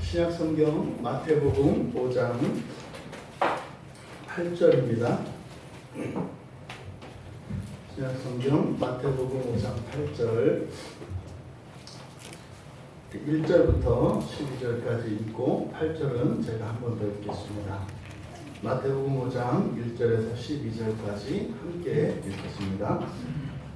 신약성경 마태복음 5장 8절입니다. 신약성경 마태복음 5장 8절 1절부터 12절까지 읽고 8절은 제가 한 번 더 읽겠습니다. 마태복음 5장 1절에서 12절까지 함께 읽겠습니다.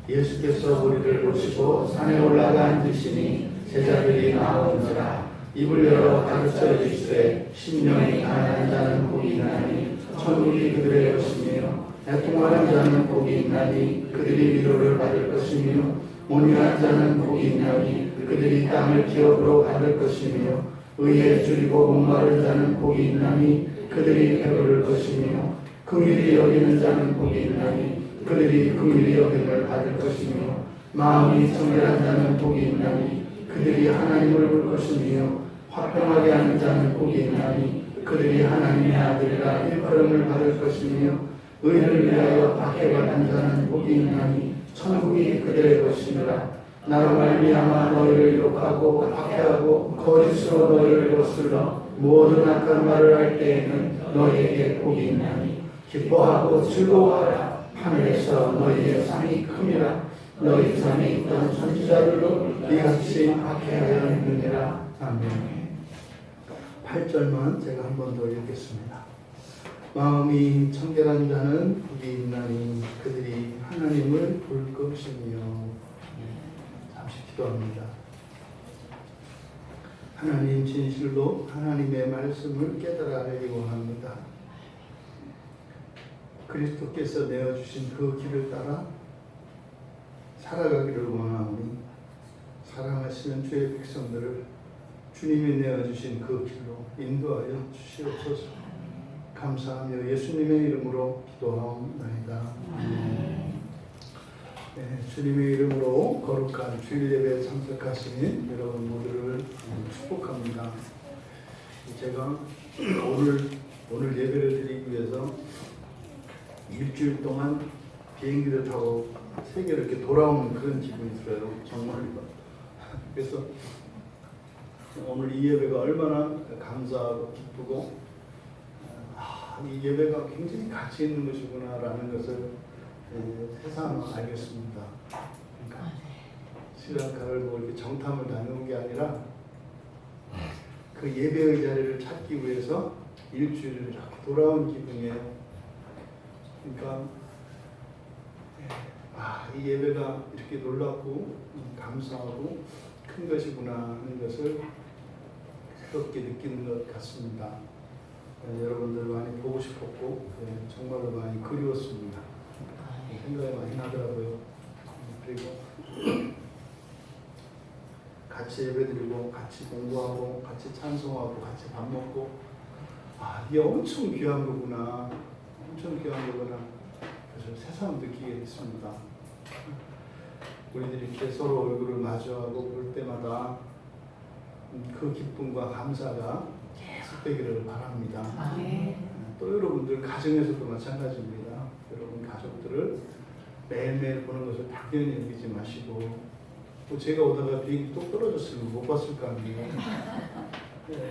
예수께서 무리를 보시고 산에 올라가 앉으시니 제자들이 나오는지라. 입을 열어 가르쳐 주시되 심령이 가난한 자는 복이 있나니 천국이 그들의 것이며 애통하는 자는 복이 있나니 그들이 위로를 받을 것이며 온유한 자는 복이 있나니 그들이 땅을 기업으로 받을 것이며 의에 줄이고 목마른 자는 복이 있나니 그들이 배부를 것이며 긍휼히 여기는 자는 복이 있나니 그들이 긍휼히 여김을 받을 것이며 마음이 청결한 자는 복이 있나니 그들이 하나님을 볼 것이며 화평하게 하는 자는 복이 있나니 그들이 하나님의 아들이라 일컬음을 받을 것이며 의를 위하여 박해받는 자는 복이 있나니 천국이 그들의 것이니라. 나로 말미암아 너희를 욕하고 박해하고 거짓으로 너희를 거슬러 모든 악한 말을 할 때에는 너희에게 복이 있나니 기뻐하고 즐거워하라. 하늘에서 너희의 상이 큼이라. 너희 전에 있던 선지자들도 이같이 박해하여 했느니라. 아멘. 8절만 제가 한 번 더 읽겠습니다. 마음이 청결한 자는 복이 있나니 그들이 하나님을 볼 것이며. 잠시 기도합니다. 하나님, 진실로 하나님의 말씀을 깨달아 알기 원합니다. 그리스도께서 내어주신 그 길을 따라 살아가기를 원하오니 사랑하시는 주의 백성들을 주님이 내어주신 그 길로 인도하여 주시옵소서. 감사하며 예수님의 이름으로 기도하옵나이다. 네, 주님의 이름으로 거룩한 주일 예배에 참석하신 여러분 모두를 축복합니다. 제가 오늘 예배를 드리기 위해서 일주일 동안 비행기를 타고 세계를 이렇게 돌아오는 그런 기분이 들어요. 정말. 그래서 오늘 이 예배가 얼마나 감사하고 기쁘고 이 예배가 굉장히 가치 있는 것이구나라는 것을 새삼 알겠습니다. 그러니까 스리랑카를 뭐 이렇게 정탐을 다녀온 게 아니라 그 예배의 자리를 찾기 위해서 일주일을 이렇게 돌아온 기분이에요. 그러니까 이 예배가 이렇게 놀랍고 감사하고 큰 것이구나 하는 것을 새롭게 느끼는 것 같습니다. 여러분들 많이 보고 싶었고 정말로 많이 그리웠습니다. 생각이 많이 나더라고요. 그리고 같이 예배드리고 같이 공부하고 같이 찬송하고 같이 밥 먹고 이게 엄청 귀한 거구나. 엄청 귀한 거구나. 그래서 새삼 느끼게 됐습니다. 우리들이 이렇게 서로 얼굴을 마주하고 볼 때마다 그 기쁨과 감사가 계속되기를 바랍니다. 또 여러분들 가정에서도 마찬가지입니다. 여러분 가족들을 매일매일 보는 것을 당연히 여기지 마시고 또 제가 오다가 비행기 또 떨어졌으면 못 봤을 거 아니에요.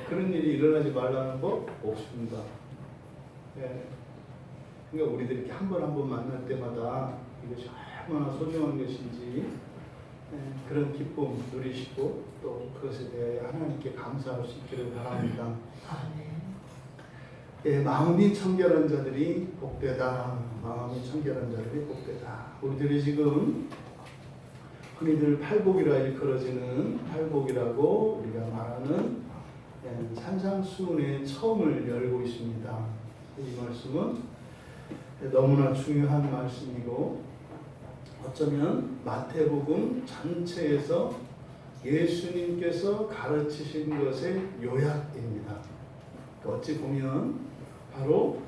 그런 일이 일어나지 말라는 법 없습니다. 그러니까 우리들이 이렇게 한 번 만날 때마다 이것이 얼마나 소중한 것인지 그런 기쁨 누리시고 또 그것에 대해 하나님께 감사할 수 있기를 바랍니다. 마음이 청결한 자들이 복되다. 마음이 청결한 자들이 복되다. 우리들이 지금 흔히들 팔복이라 일컬어지는 팔복이라고 우리가 말하는 산상수훈의 처음을 열고 있습니다. 이 말씀은 너무나 중요한 말씀이고 어쩌면 마태복음 전체에서 예수님께서 가르치신 것의 요약입니다. 어찌 보면 바로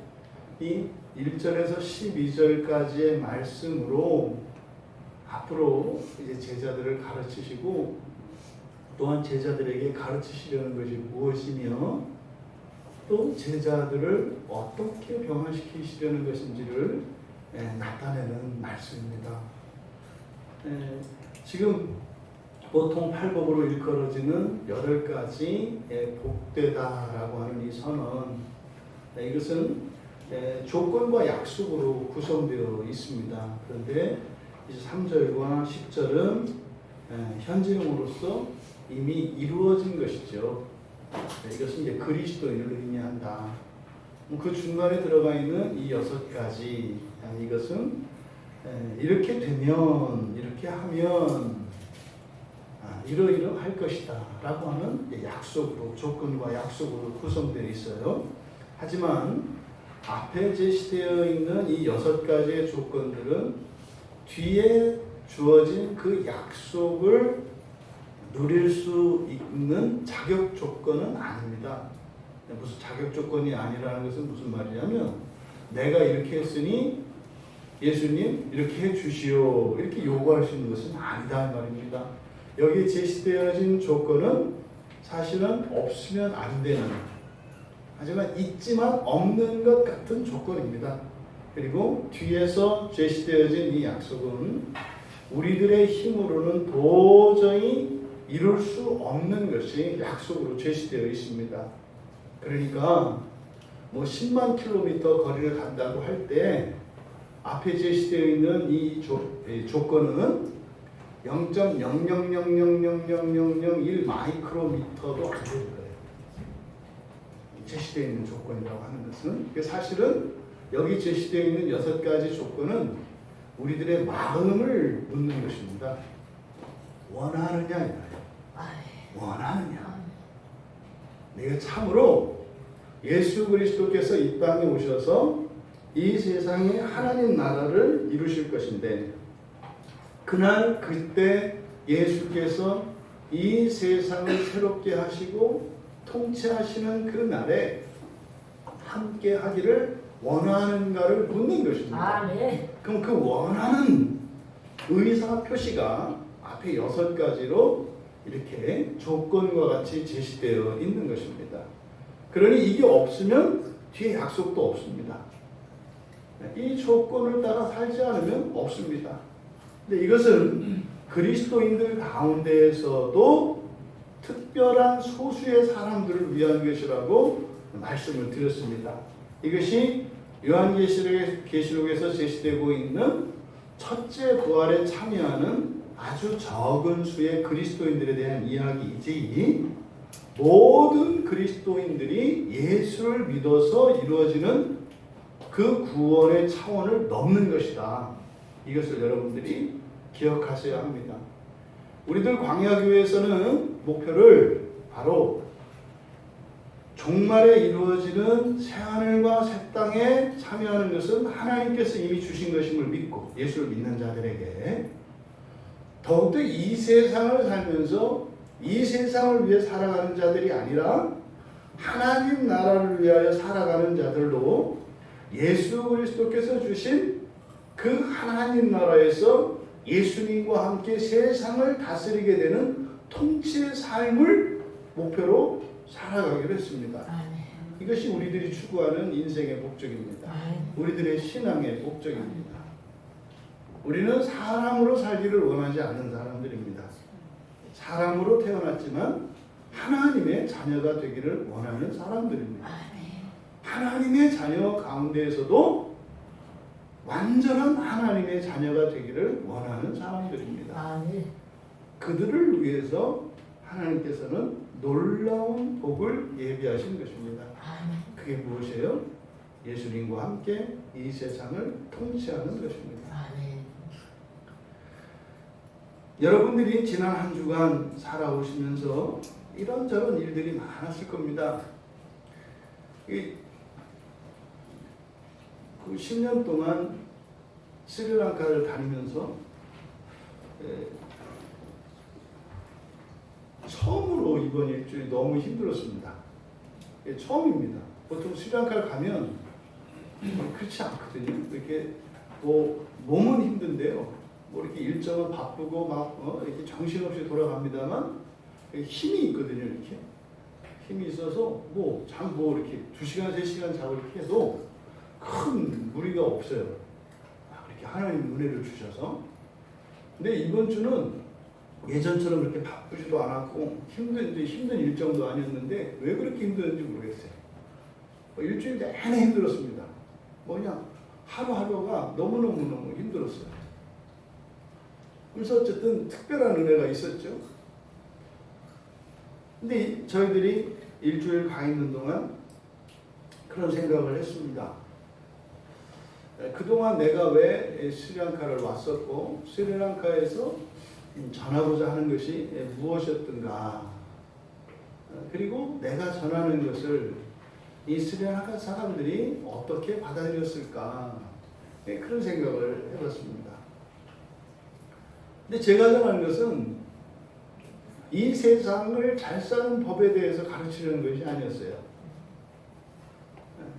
이 1절에서 12절까지의 말씀으로 앞으로 이제 제자들을 가르치시고 또한 제자들에게 가르치시려는 것이 무엇이며 또 제자들을 어떻게 변화시키시려는 것인지를 나타내는 말씀입니다. 지금 보통 팔복으로 일컬어지는 8가지의 복되다라고 하는 이 선언, 이것은 조건과 약속으로 구성되어 있습니다. 그런데 이제 3절과 10절은 현재형으로서 이미 이루어진 것이죠. 이것은 이제 그리스도인을 의미한다. 그 중간에 들어가 있는 이 6가지, 이것은 이렇게 되면, 이렇게 하면 이러이러할 것이다 라고 하는 약속으로, 조건과 약속으로 구성되어 있어요. 하지만 앞에 제시되어 있는 이 6가지의 조건들은 뒤에 주어진 그 약속을 누릴 수 있는 자격 조건은 아닙니다. 무슨 자격 조건이 아니라는 것은 무슨 말이냐면, 내가 이렇게 했으니 예수님 이렇게 해 주시오, 이렇게 요구할 수 있는 것은 아니다 말입니다. 여기에 제시되어진 조건은 사실은 없으면 안 되는, 하지만 있지만 없는 것 같은 조건입니다. 그리고 뒤에서 제시되어진 이 약속은 우리들의 힘으로는 도저히 이룰 수 없는 것이 약속으로 제시되어 있습니다. 그러니까 뭐 10만 킬로미터 거리를 간다고 할 때 앞에 제시되어 있는 이 조건은 0.000000001 마이크로미터도 안 되는 거예요. 제시되어 있는 조건이라고 하는 것은, 사실은 여기 제시되어 있는 6가지 조건은 우리들의 마음을 묻는 것입니다. 원하느냐 이거예요. 원하느냐. 내가 참으로 예수 그리스도께서 이 땅에 오셔서 이 세상에 하나님 나라를 이루실 것인데, 그날 그때 예수께서 이 세상을 새롭게 하시고 통치하시는 그 날에 함께 하기를 원하는가를 묻는 것입니다. 네. 그럼 그 원하는 의사 표시가 앞에 6가지로 이렇게 조건과 같이 제시되어 있는 것입니다. 그러니 이게 없으면 뒤에 약속도 없습니다. 이 조건을 따라 살지 않으면 없습니다. 근데 이것은 그리스도인들 가운데에서도 특별한 소수의 사람들을 위한 것이라고 말씀을 드렸습니다. 이것이 요한계시록에서 제시되고 있는 첫째 부활에 참여하는 아주 적은 수의 그리스도인들에 대한 이야기이지, 모든 그리스도인들이 예수를 믿어서 이루어지는 그 구원의 차원을 넘는 것이다. 이것을 여러분들이 기억하셔야 합니다. 우리들 광야교회에서는 목표를 바로 종말에 이루어지는 새하늘과 새 땅에 참여하는 것은 하나님께서 이미 주신 것임을 믿고, 예수를 믿는 자들에게 더욱더 이 세상을 살면서 이 세상을 위해 살아가는 자들이 아니라 하나님 나라를 위하여 살아가는 자들로 예수 그리스도께서 주신 그 하나님 나라에서 예수님과 함께 세상을 다스리게 되는 통치의 삶을 목표로 살아가기로 했습니다. 이것이 우리들이 추구하는 인생의 목적입니다. 우리들의 신앙의 목적입니다. 우리는 사람으로 살기를 원하지 않는 사람들입니다. 사람으로 태어났지만 하나님의 자녀가 되기를 원하는 사람들입니다. 하나님의 자녀 가운데에서도 완전한 하나님의 자녀가 되기를 원하는 사람들입니다. 그들을 위해서 하나님께서는 놀라운 복을 예비하신 것입니다. 그게 무엇이에요? 예수님과 함께 이 세상을 통치하는 것입니다. 여러분들이 지난 한 주간 살아오시면서 이런저런 일들이 많았을 겁니다. 그 10년 동안 스리랑카를 다니면서 처음으로 이번 일주일이 너무 힘들었습니다. 처음입니다. 보통 스리랑카를 가면 그렇지 않거든요. 이렇게 뭐 몸은 힘든데요. 뭐 이렇게 일정은 바쁘고 막 이렇게 정신없이 돌아갑니다만 힘이 있거든요. 이렇게 힘이 있어서 뭐 이렇게 2시간 3시간 자고 이렇게 해도 큰 무리가 없어요. 이렇게 하나님 은혜를 주셔서. 근데 이번 주는 예전처럼 그렇게 바쁘지도 않았고 힘든 일정도 아니었는데 왜 그렇게 힘들었는지 모르겠어요. 일주일 내내 힘들었습니다. 뭐냐, 하루하루가 너무너무 힘들었어요. 그래서 어쨌든 특별한 은혜가 있었죠. 근데 저희들이 일주일 가 있는 동안 그런 생각을 했습니다. 그동안 내가 왜 스리랑카를 왔었고 스리랑카에서 전하고자 하는 것이 무엇이었던가, 그리고 내가 전하는 것을 이 스리랑카 사람들이 어떻게 받아들였을까, 그런 생각을 해봤습니다. 근데 제가 전하는 것은 이 세상을 잘 사는 법에 대해서 가르치려는 것이 아니었어요.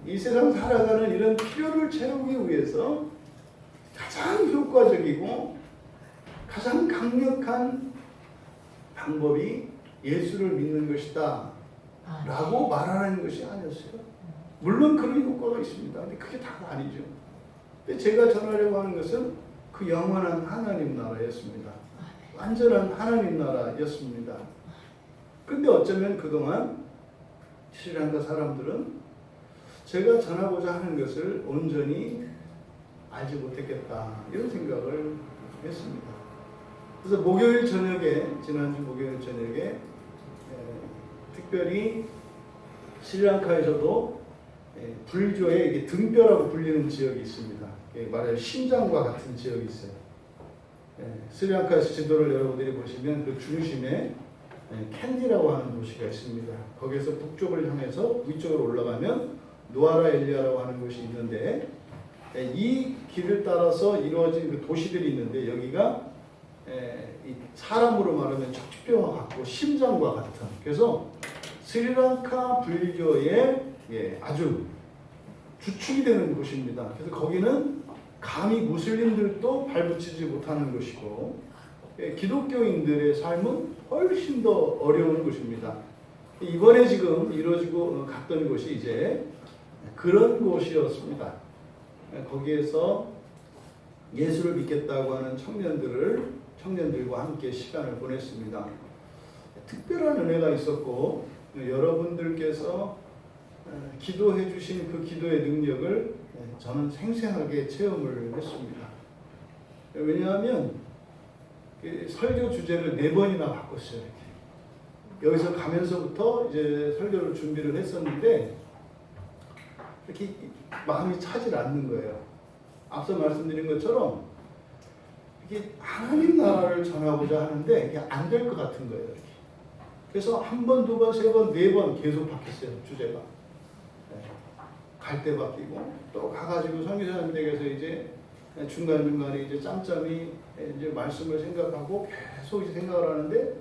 이 세상 살아가는 이런 필요를 채우기 위해서 가장 효과적이고 가장 강력한 방법이 예수를 믿는 것이다 라고 말하는 것이 아니었어요. 물론 그런 효과가 있습니다. 근데 그게 다가 아니죠. 근데 제가 전하려고 하는 것은 그 영원한 하나님 나라였습니다. 완전한 하나님 나라였습니다. 근데 어쩌면 그동안 스리랑카 사람들은 제가 전하고자 하는 것을 온전히 알지 못했겠다, 이런 생각을 했습니다. 그래서 목요일 저녁에, 지난주 목요일 저녁에 특별히 스리랑카에서도 불교의 등뼈라고 불리는 지역이 있습니다. 말하자면 심장과 같은 지역이 있어요. 스리랑카에서 지도를 여러분들이 보시면 그 중심에 캔디라고 하는 도시가 있습니다. 거기에서 북쪽을 향해서 위쪽으로 올라가면 누아라 엘리아라고 하는 곳이 있는데, 이 길을 따라서 이루어진 그 도시들이 있는데, 여기가 사람으로 말하면 척추뼈와 같고 심장과 같은, 그래서 스리랑카 불교의 아주 주축이 되는 곳입니다. 그래서 거기는 감히 무슬림들도 발붙이지 못하는 곳이고, 기독교인들의 삶은 훨씬 더 어려운 곳입니다. 이번에 지금 이루어지고 갔던 곳이 이제 그런 곳이었습니다. 거기에서 예수를 믿겠다고 하는 청년들과 함께 시간을 보냈습니다. 특별한 은혜가 있었고, 여러분들께서 기도해 주신 그 기도의 능력을 저는 생생하게 체험을 했습니다. 왜냐하면 설교 주제를 4번이나 바꿨어요. 여기서 가면서부터 이제 설교를 준비를 했었는데 이렇게 마음이 차질 않는 거예요. 앞서 말씀드린 것처럼 이게 하나님 나라를 전하고자 하는데 이게 안 될 것 같은 거예요. 이렇게. 그래서 1번, 2번, 3번, 4번 계속 바뀌었어요. 주제가. 갈 때 바뀌고, 또 가가지고 선교사님 댁에서 이제 중간중간에 이제 짬짬이 이제 말씀을 생각하고 계속 이제 생각을 하는데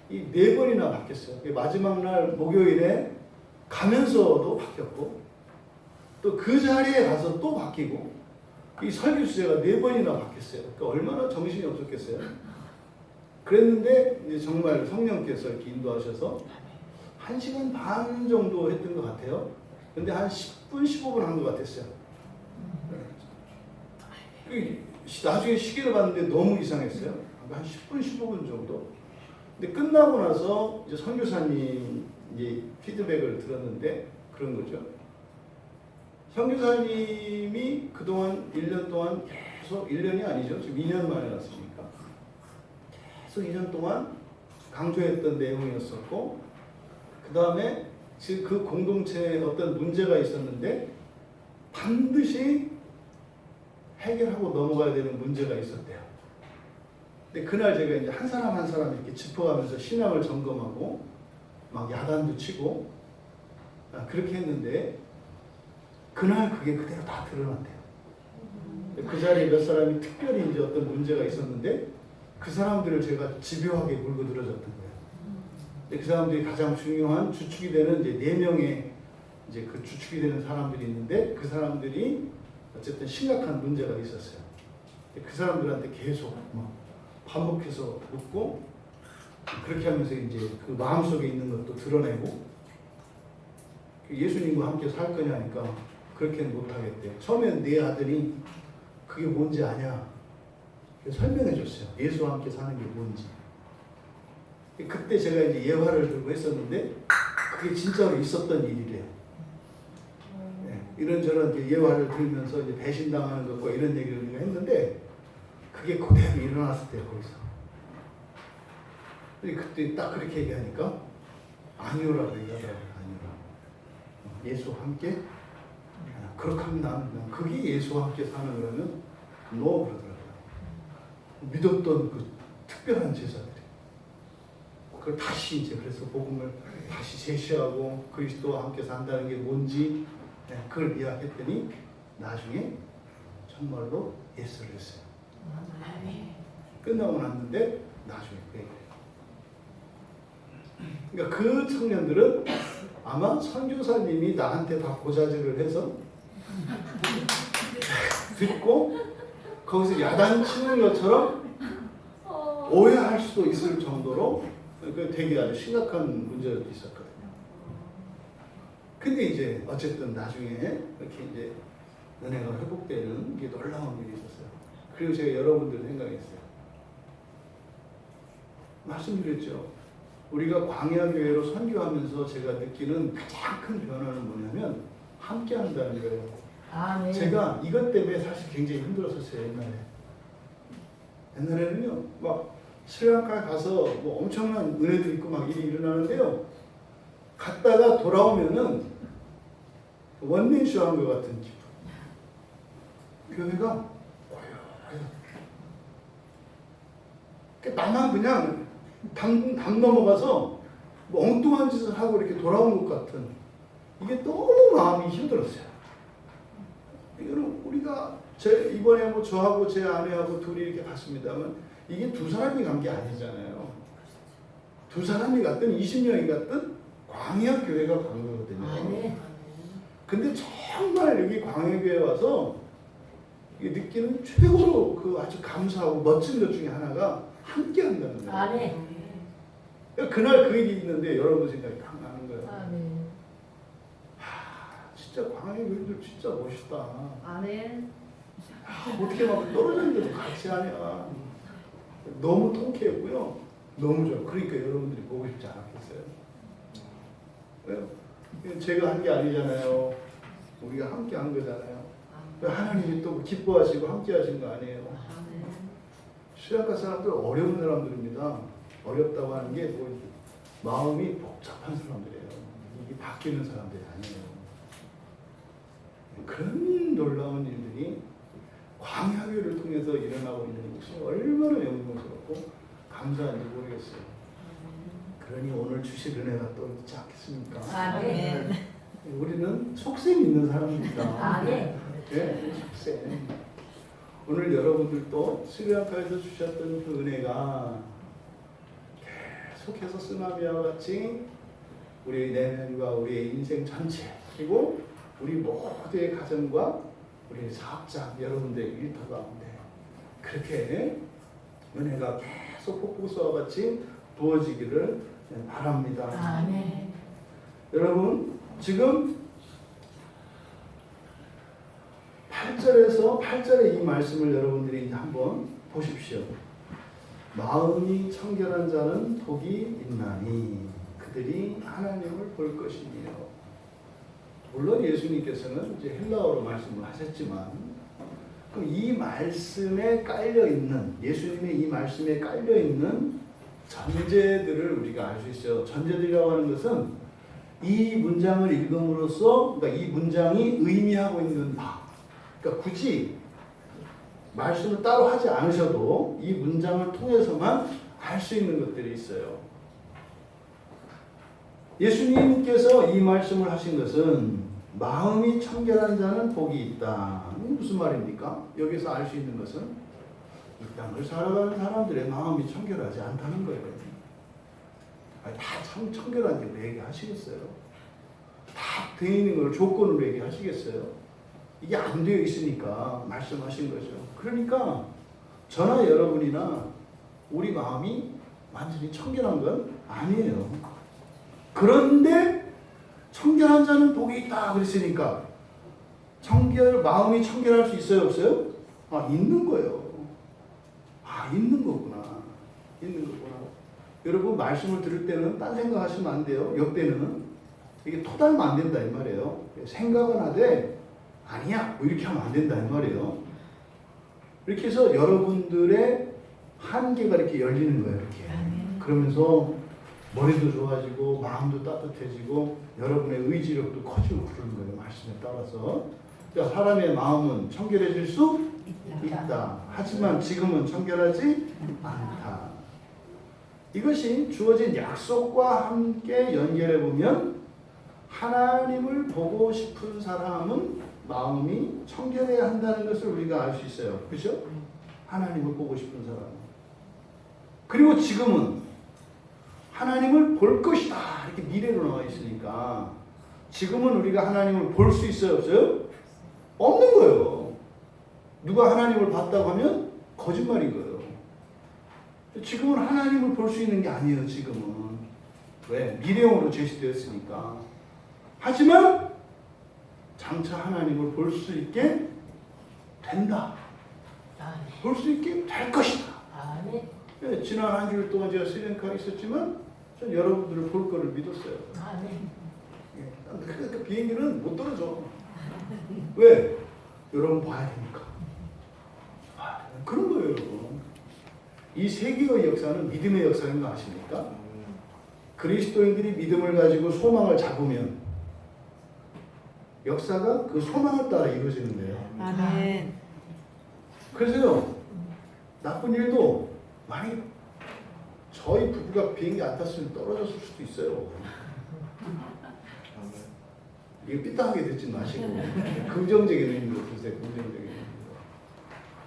이 4번이나 바뀌었어요. 마지막 날 목요일에 가면서도 바뀌었고, 또 그 자리에 가서 또 바뀌고, 이 설교 주제가 4번이나 바뀌었어요. 그러니까 얼마나 정신이 없었겠어요. 그랬는데 이제 정말 성령께서 이렇게 인도하셔서 1시간 반 정도 했던 것 같아요. 근데 한 10분, 15분 한 것 같았어요. 나중에 시계를 봤는데 너무 이상했어요. 한 10분, 15분 정도. 근데 끝나고 나서 이제 선교사님 이제 피드백을 들었는데 그런 거죠. 선교사님이 그동안 1년 동안 계속, 1년이 아니죠. 지금 2년 만에 왔으니까. 계속 2년 동안 강조했던 내용이었었고, 그 다음에 지금 그 공동체에 어떤 문제가 있었는데 반드시 해결하고 넘어가야 되는 문제가 있었대요. 근데 그날 제가 이제 한 사람 한 사람 이렇게 짚어가면서 신앙을 점검하고 막 야단도 치고 그렇게 했는데 그날 그게 그대로 다 드러났대요. 그 자리에 몇 사람이 특별히 이제 어떤 문제가 있었는데 그 사람들을 제가 집요하게 물고 늘어졌던 거예요. 그 사람들이 가장 중요한 주축이 되는 이제 4명의 이제 그 주축이 되는 사람들이 있는데 그 사람들이 어쨌든 심각한 문제가 있었어요. 그 사람들한테 계속 막 반복해서 묻고 그렇게 하면서 이제 그 마음속에 있는 것도 드러내고 예수님과 함께 살 거냐니까 그렇게는 못하겠대. 처음엔 네 아들이 그게 뭔지 아냐? 설명해 줬어요. 예수와 함께 사는 게 뭔지. 그때 제가 이제 예화를 들고 했었는데 그게 진짜로 있었던 일이래요. 이런저런 예화를 들으면서 이제 배신당하는 것과 이런 얘기를 우리가 했는데 그게 그대로 일어났을 때 거기서. 그때 딱 그렇게 얘기하니까 아니오라고 얘기하더라고요. 아니오라. 예수와 함께? 그렇게 하면 나는 그게 예수와 함께 사는 거라면 노 그러더라고요. 믿었던 그 특별한 제자들이. 그걸 다시 이제 그래서 복음을 다시 제시하고 그리스도와 함께 산다는 게 뭔지 그걸 이야기했더니 나중에 정말로 예수를 했어요. 끝나고 났는데 나중에 그 얘기를 해요. 그러니까 그 청년들은 아마 선교사님이 나한테 다 고자질을 해서 듣고 거기서 야단치는 것처럼 오해할 수도 있을 정도로 되게 아주 심각한 문제도 있었거든요. 근데 이제 어쨌든 나중에 이렇게 이제 은혜가 회복되는 게 놀라운 일이 있었어요. 그리고 제가 여러분들 생각했어요. 말씀드렸죠. 우리가 광야교회로 선교하면서 제가 느끼는 가장 큰 변화는 뭐냐면 함께 한다는 거예요. 네. 제가 이것 때문에 사실 굉장히 힘들었었어요. 옛날에는요 막 스리랑카에 가서 뭐 엄청난 은혜도 있고 막 일이 일어나는데요. 갔다가 돌아오면은 원맨쇼한 것 같은 기분. 교회가 나만 그냥 담 넘어가서 뭐 엉뚱한 짓을 하고 이렇게 돌아온 것 같은, 이게 너무 마음이 힘들었어요. 이거는 우리가 이번에 뭐 저하고 제 아내하고 둘이 이렇게 갔습니다만 이게 두 사람이 간 게 아니잖아요. 두 사람이 갔든 20명이 갔든 광야 교회가 간 거거든요. 근데 정말 여기 광야 교회 와서 느끼는 최고로 그 아주 감사하고 멋진 것 중에 하나가 함께 한다는 거예요. 그날 그 일이 있는데 여러분 생각이 딱 나는 거예요. 진짜 광야 교회들 진짜 멋있다. 어떻게 막 떨어져 있는데도 같이 하냐. 너무 통쾌했고요. 너무 좋아. 그러니까 여러분들이 보고 싶지 않았겠어요? 왜요? 제가 한 게 아니잖아요. 우리가 함께 한 거잖아요. 하나님이 또 기뻐하시고 함께 하신 거 아니에요? 스리랑카 사람들 어려운 사람들입니다. 어렵다고 하는 게 뭐 마음이 복잡한 사람들이에요. 이게 바뀌는 사람들이 아니에요. 그런 놀라운 일들이 광야교를 통해서 일어나고 있는 것이 얼마나 영광스럽고 감사한지 모르겠어요. 그러니 오늘 주실 은혜가 또 있지 않겠습니까? 우리는 속셈 있는 사람입니다. 네, 속셈. 오늘 여러분들도 스리랑카에서 주셨던 그 은혜가 계속해서 쓰나미와 같이 우리의 내면과 우리의 인생 전체, 그리고 우리 모두의 가정과 우리 사업자 여러분들의 일터 가운데 그렇게 은혜가 계속 폭포수와 같이 부어지기를 바랍니다. 여러분 지금 8절의 이 말씀을 여러분들이 한번 보십시오. 마음이 청결한 자는 복이 있나니 그들이 하나님을 볼 것이니요. 물론 예수님께서는 이제 헬라어로 말씀을 하셨지만 그럼 이 말씀에 깔려 있는, 예수님의 이 말씀에 깔려 있는 전제들을 우리가 알 수 있어요. 전제들이라고 하는 것은 이 문장을 읽음으로써, 그러니까 이 문장이 의미하고 있는 바, 그러니까 굳이 말씀을 따로 하지 않으셔도 이 문장을 통해서만 알 수 있는 것들이 있어요. 예수님께서 이 말씀을 하신 것은 마음이 청결한 자는 복이 있다. 무슨 말입니까? 여기서 알 수 있는 것은 이 땅을 살아가는 사람들의 마음이 청결하지 않다는 거예요. 다 청결한 게 얘기하시겠어요? 다 되어 있는 걸 조건으로 얘기하시겠어요? 이게 안 되어 있으니까 말씀하신 거죠. 그러니까 저나 여러분이나 우리 마음이 완전히 청결한 건 아니에요. 그런데 청결한 자는 복이 있다 그랬으니까 마음이 청결할 수 있어요, 없어요? 있는 거예요. 있는 거구나. 있는 거구나. 여러분 말씀을 들을 때는 딴 생각하시면 안 돼요. 역대는 이게 토달면 안 된다 이 말이에요. 생각은 하되 아니야 뭐 이렇게 하면 안 된다 이 말이에요. 이렇게 해서 여러분들의 한계가 이렇게 열리는 거예요. 이렇게 그러면서 머리도 좋아지고 마음도 따뜻해지고 여러분의 의지력도 커지고 그러는 거예요. 말씀에 따라서. 그러니까 사람의 마음은 청결해질 수 있다. 하지만 지금은 청결하지 않다. 이것이 주어진 약속과 함께 연결해 보면 하나님을 보고 싶은 사람은 마음이 청결해야 한다는 것을 우리가 알 수 있어요. 그렇죠? 하나님을 보고 싶은 사람. 그리고 지금은 하나님을 볼 것이다. 이렇게 미래로 나와 있으니까 지금은 우리가 하나님을 볼 수 있어요? 없어요? 없는 거예요. 누가 하나님을 봤다고 하면 거짓말인 거예요. 지금은 하나님을 볼 수 있는 게 아니에요. 지금은. 왜? 미래형으로 제시되었으니까. 하지만 장차 하나님을 볼 수 있게 된다. 볼 수 있게 될 것이다. 네, 지난 한 주일 동안 제가 스리랑카에 있었지만 전 여러분들을 볼 거를 믿었어요. 그러니까 비행기는 못 떨어져. 왜? 여러분 봐야 되니까. 그런 거예요, 여러분. 이 세계의 역사는 믿음의 역사인 거 아십니까? 그리스도인들이 믿음을 가지고 소망을 잡으면 역사가 그 소망을 따라 이루어지는 거예요. 아멘. 그래서요, 나쁜 일도 만약에 저희 부부가 비행기 안 탔으면 떨어졌을 수도 있어요. 이거 삐딱하게 듣지 마시고 긍정적인 의미로 드세요. 긍정적인 의미로.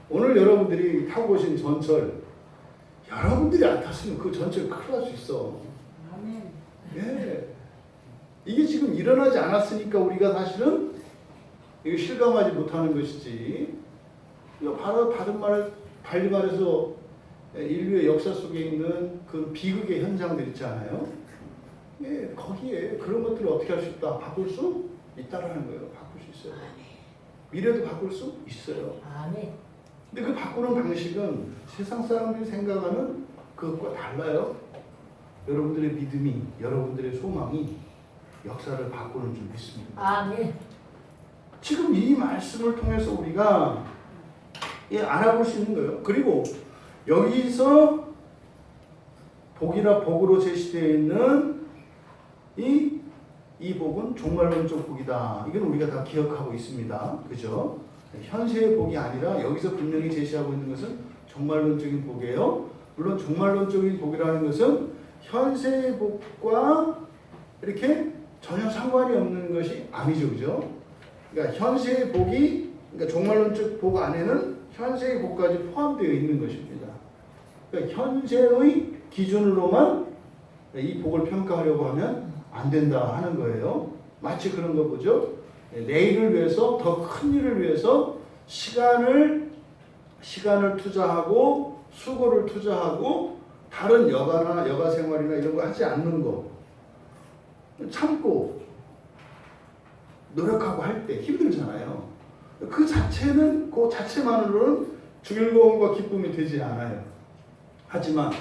오늘 여러분들이 타고 오신 전철 여러분들이 안 탔으면 그 전철 큰일 날 수 있어. 아멘. 예. 이게 지금 일어나지 않았으니까 우리가 사실은 이거 실감하지 못하는 것이지. 이거 바로 다른 말 달리 말해서 인류의 역사 속에 있는 그 비극의 현장들 있잖아요. 예, 거기에 그런 것들을 어떻게 할 수 있다? 바꿀 수 있다라는 거예요. 바꿀 수 있어요. 미래도 바꿀 수 있어요. 아멘. 근데 그 바꾸는 방식은 세상 사람들이 생각하는 그것과 달라요. 여러분들의 믿음이, 여러분들의 소망이 역사를 바꾸는 줄 믿습니다. 아멘. 지금 이 말씀을 통해서 우리가 알아볼 수 있는 거예요. 그리고 여기서 복이나 복으로 제시되어 있는 이 복은 종말론적 복이다. 이건 우리가 다 기억하고 있습니다. 그죠? 현세의 복이 아니라 여기서 분명히 제시하고 있는 것은 종말론적인 복이에요. 물론 종말론적인 복이라는 것은 현세의 복과 이렇게 전혀 상관이 없는 것이 아니죠. 그죠? 그러니까 현세의 복이, 그러니까 종말론적 복 안에는 현세의 복까지 포함되어 있는 것입니다. 그러니까 현세의 기준으로만 이 복을 평가하려고 하면 안 된다 하는 거예요. 마치 그런 거 보죠. 내일을 위해서, 더 큰 일을 위해서 시간을 투자하고 수고를 투자하고 다른 여가 생활이나 이런 거 하지 않는 거, 참고 노력하고 할 때 힘들잖아요. 그 자체는 그 자체만으로는 즐거움과 기쁨이 되지 않아요. 하지만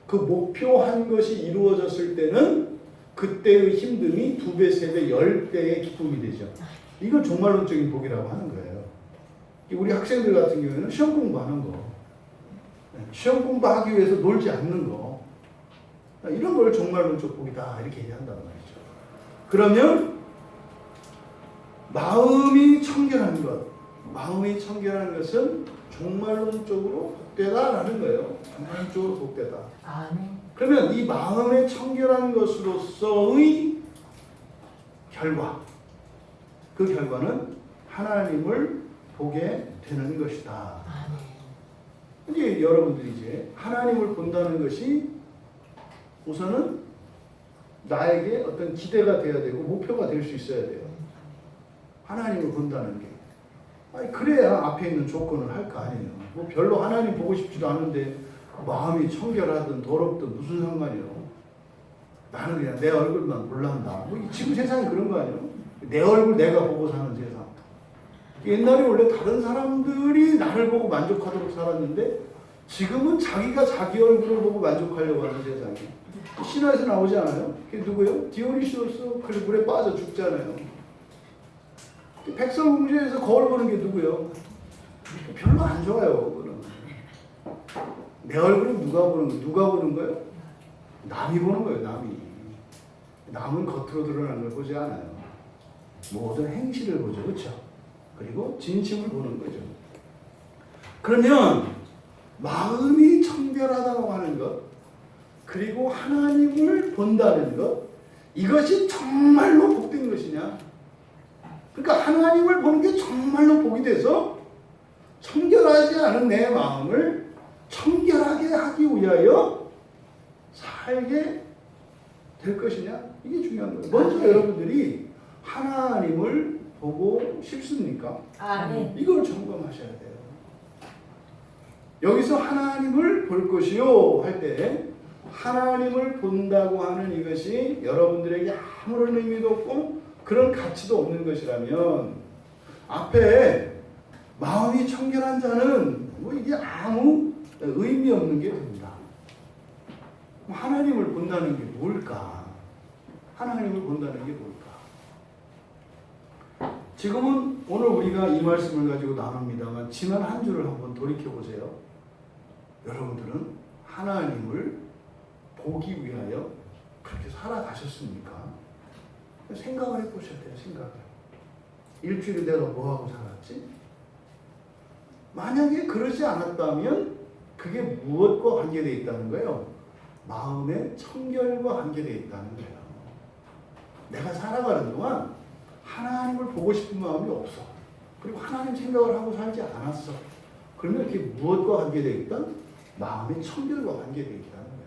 그 목표한 것이 이루어졌을 때는 그때의 힘듦이 2배, 3배, 10배의 기쁨이 되죠. 이걸 종말론적인 복이라고 하는 거예요. 우리 학생들 같은 경우에는 시험 공부하는 거, 시험 공부하기 위해서 놀지 않는 거, 이런 걸 종말론적 복이다 이렇게 얘기한단 말이죠. 그러면 마음이 청결한 것은 종말론적으로 복되다라는 거예요. 종말론적으로 복되다. 아멘. 그러면 이 마음의 청결한 것으로서의 결과, 그 결과는 하나님을 보게 되는 것이다. 이제 여러분들이 이제 하나님을 본다는 것이 우선은 나에게 어떤 기대가 돼야 되고 목표가 될 수 있어야 돼요. 하나님을 본다는 게. 아니 그래야 앞에 있는 조건을 할 거 아니에요. 뭐 별로 하나님 보고 싶지도 않은데 마음이 청결하든 더럽든 무슨 상관이요. 나는 그냥 내 얼굴만 볼란다. 뭐 지금 세상이 그런 거 아니에요. 내 얼굴 내가 보고 사는 세상. 옛날에 원래 다른 사람들이 나를 보고 만족하도록 살았는데 지금은 자기가 자기 얼굴을 보고 만족하려고 하는 세상이에요. 신화에서 나오지 않아요? 그게 누구예요? 디오니시오스. 그래서 물에 빠져 죽잖아요. 백설공주에서 거울 보는 게 누구예요? 별로 안 좋아요. 그거는. 내 얼굴은 누가 보는 거예요? 누가 보는 거예요? 남이 보는 거예요. 남이. 남은 겉으로 드러나는 걸 보지 않아요. 모든 행실을 보죠. 그렇죠? 그리고 진심을 보는 거죠. 그러면 마음이 청결하다고 하는 것, 그리고 하나님을 본다는 것, 이것이 정말로 복된 것이냐? 그러니까 하나님을 보는 게 정말로 복이 돼서 청결하지 않은 내 마음을 청결하게 하기 위하여 살게 될 것이냐? 이게 중요한 거예요. 먼저 여러분들이 하나님을 보고 싶습니까? 네. 이걸 점검하셔야 돼요. 여기서 하나님을 볼 것이요 할 때 하나님을 본다고 하는 이것이 여러분들에게 아무런 의미도 없고 그런 가치도 없는 것이라면 앞에 마음이 청결한 자는 뭐 이게 아무 의미 없는 게 됩니다. 하나님을 본다는 게 뭘까? 하나님을 본다는 게 뭘까? 지금은 오늘 우리가 이 말씀을 가지고 나눕니다만 지난 한 주를 한번 돌이켜보세요. 여러분들은 하나님을 보기 위하여 그렇게 살아가셨습니까? 생각을 해보셔야 돼요. 생각을. 일주일에 내가 뭐하고 살았지? 만약에 그러지 않았다면 그게 무엇과 관계되어 있다는 거예요? 마음의 청결과 관계되어 있다는 거예요. 내가 살아가는 동안 하나님을 보고 싶은 마음이 없어. 그리고 하나님 생각을 하고 살지 않았어. 그러면 그게 무엇과 관계되어 있다? 마음의 청결과 관계되어 있다는 거예요.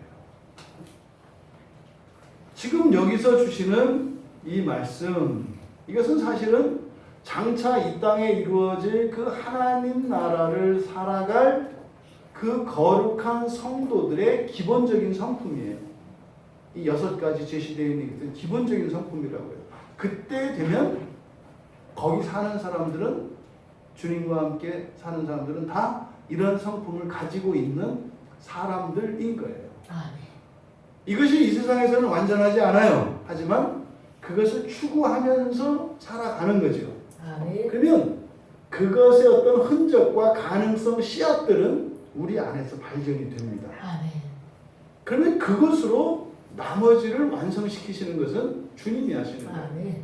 지금 여기서 주시는 이 말씀, 이것은 사실은 장차 이 땅에 이루어질 그 하나님 나라를 살아갈 그 거룩한 성도들의 기본적인 성품이에요. 이 6가지 제시되어 있는 것은 기본적인 성품이라고 해요. 그때 되면 거기 사는 사람들은, 주님과 함께 사는 사람들은 다 이런 성품을 가지고 있는 사람들인 거예요. 이것이 이 세상에서는 완전하지 않아요. 하지만 그것을 추구하면서 살아가는 거죠. 그러면 그것의 어떤 흔적과 가능성, 씨앗들은 우리 안에서 발견이 됩니다. 그러면 그것으로 나머지를 완성시키시는 것은 주님이 하시는 거예요.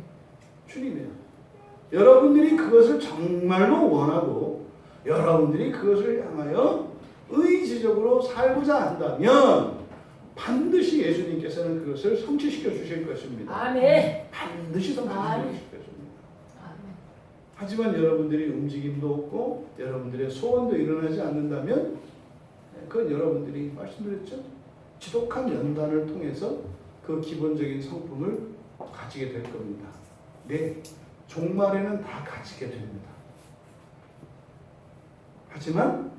주님이에요. 여러분들이 그것을 정말로 원하고 여러분들이 그것을 향하여 의지적으로 살고자 한다면 반드시 예수님께서는 그것을 성취시켜 주실 것입니다. 반드시 성취시켜 주실 것입니다. 하지만 여러분들이 움직임도 없고 여러분들의 소원도 일어나지 않는다면 그건 여러분들이 말씀드렸죠? 지독한 연단을 통해서 그 기본적인 성품을 가지게 될 겁니다. 네, 종말에는 다 가지게 됩니다. 하지만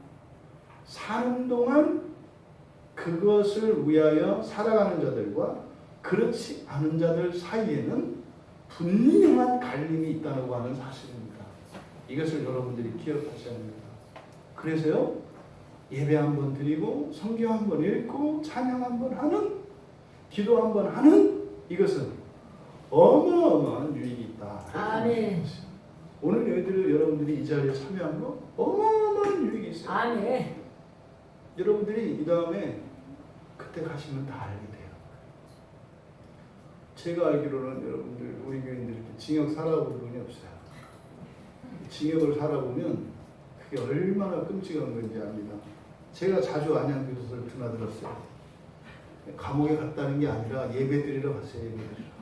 사는 동안 그것을 위하여 살아가는 자들과 그렇지 않은 자들 사이에는 분명한 갈림이 있다고 하는 사실입니다. 이것을 여러분들이 기억하셔야 합니다. 그래서요, 예배 한번 드리고 성경 한번 읽고 찬양 한번 하는, 기도 한번 하는 이것은 어마어마한 유익이 있다. 오늘 여러분들이 이 자리에 참여한 거 어마어마한 유익이 있어요. 여러분들이 이 다음에 그때 가시면 다 알게 돼요. 제가 알기로는 여러분들 우리 교인들이 징역 살아본 분이 없어요. 징역을 살아보면 그게 얼마나 끔찍한 건지 압니다. 제가 자주 안양교도소를 드나들었어요. 감옥에 갔다는 게 아니라 예배드리러 갔어요. 예배드리러.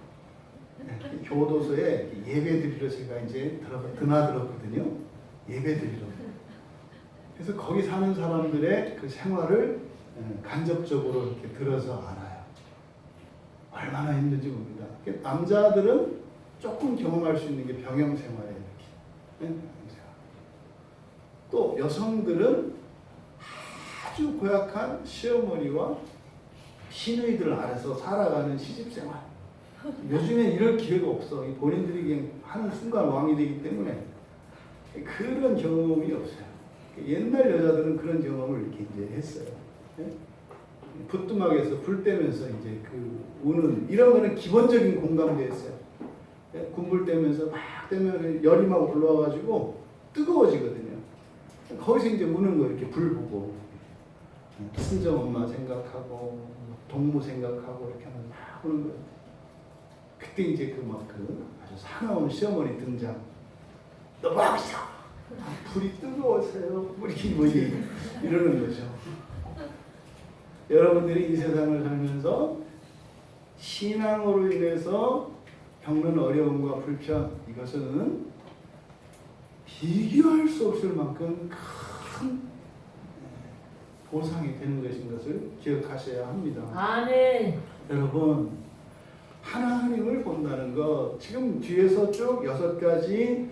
교도소에 예배드리러 제가 이제 드나들었거든요. 예배드리러. 그래서 거기 사는 사람들의 그 생활을 간접적으로 이렇게 들어서 알아요. 얼마나 힘든지 봅니다. 남자들은 조금 경험할 수 있는 게 병영 생활이에요. 이렇게. 또 여성들은 아주 고약한 시어머니와 시누이들 아래서 살아가는 시집생활. 요즘엔 이럴 기회가 없어. 본인들이 그냥 하는 순간 왕이 되기 때문에 그런 경험이 없어요. 옛날 여자들은 그런 경험을 이렇게 이제 했어요. 부뚜막에서 불 떼면서 이제 그 우는 이런 거는 기본적인 공감대였어요. 군불 떼면서 막 떼면 열이 막 올라와가지고 뜨거워지거든요. 거기서 이제 우는 거 이렇게 불 보고 친정 엄마 생각하고 동무 생각하고 이렇게 하면 막 우는 거예요. 그때 이제 그 아주 사나운 시어머니 등장. 너 뭐하고 있어? 불이 뜨거워서요. 불이 이러는 거죠. 여러분들이 이 세상을 살면서 신앙으로 인해서 겪는 어려움과 불편, 이것은 비교할 수 없을 만큼 큰 보상이 되는 것인 것을 기억하셔야 합니다. 아멘. 여러분, 하나님을 본다는 것, 지금 뒤에서 쭉 6가지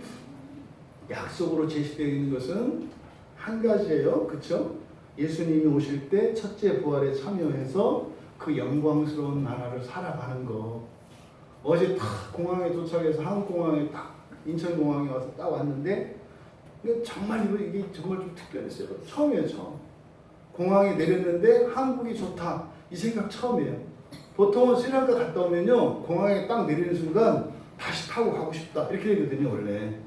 약속으로 제시되어 있는 것은 한 가지예요. 그렇죠? 예수님이 오실 때 첫째 부활에 참여해서 그 영광스러운 나라를 살아가는 거. 어제 딱 공항에 도착해서 한국공항에 딱 인천공항에 와서 딱 왔는데 정말 이게 정말 좀 특별했어요. 처음이에요. 처음. 공항에 내렸는데 한국이 좋다. 이 생각 처음이에요. 보통은 스리랑카 갔다 오면요. 공항에 딱 내리는 순간 다시 타고 가고 싶다. 이렇게 되거든요. 원래.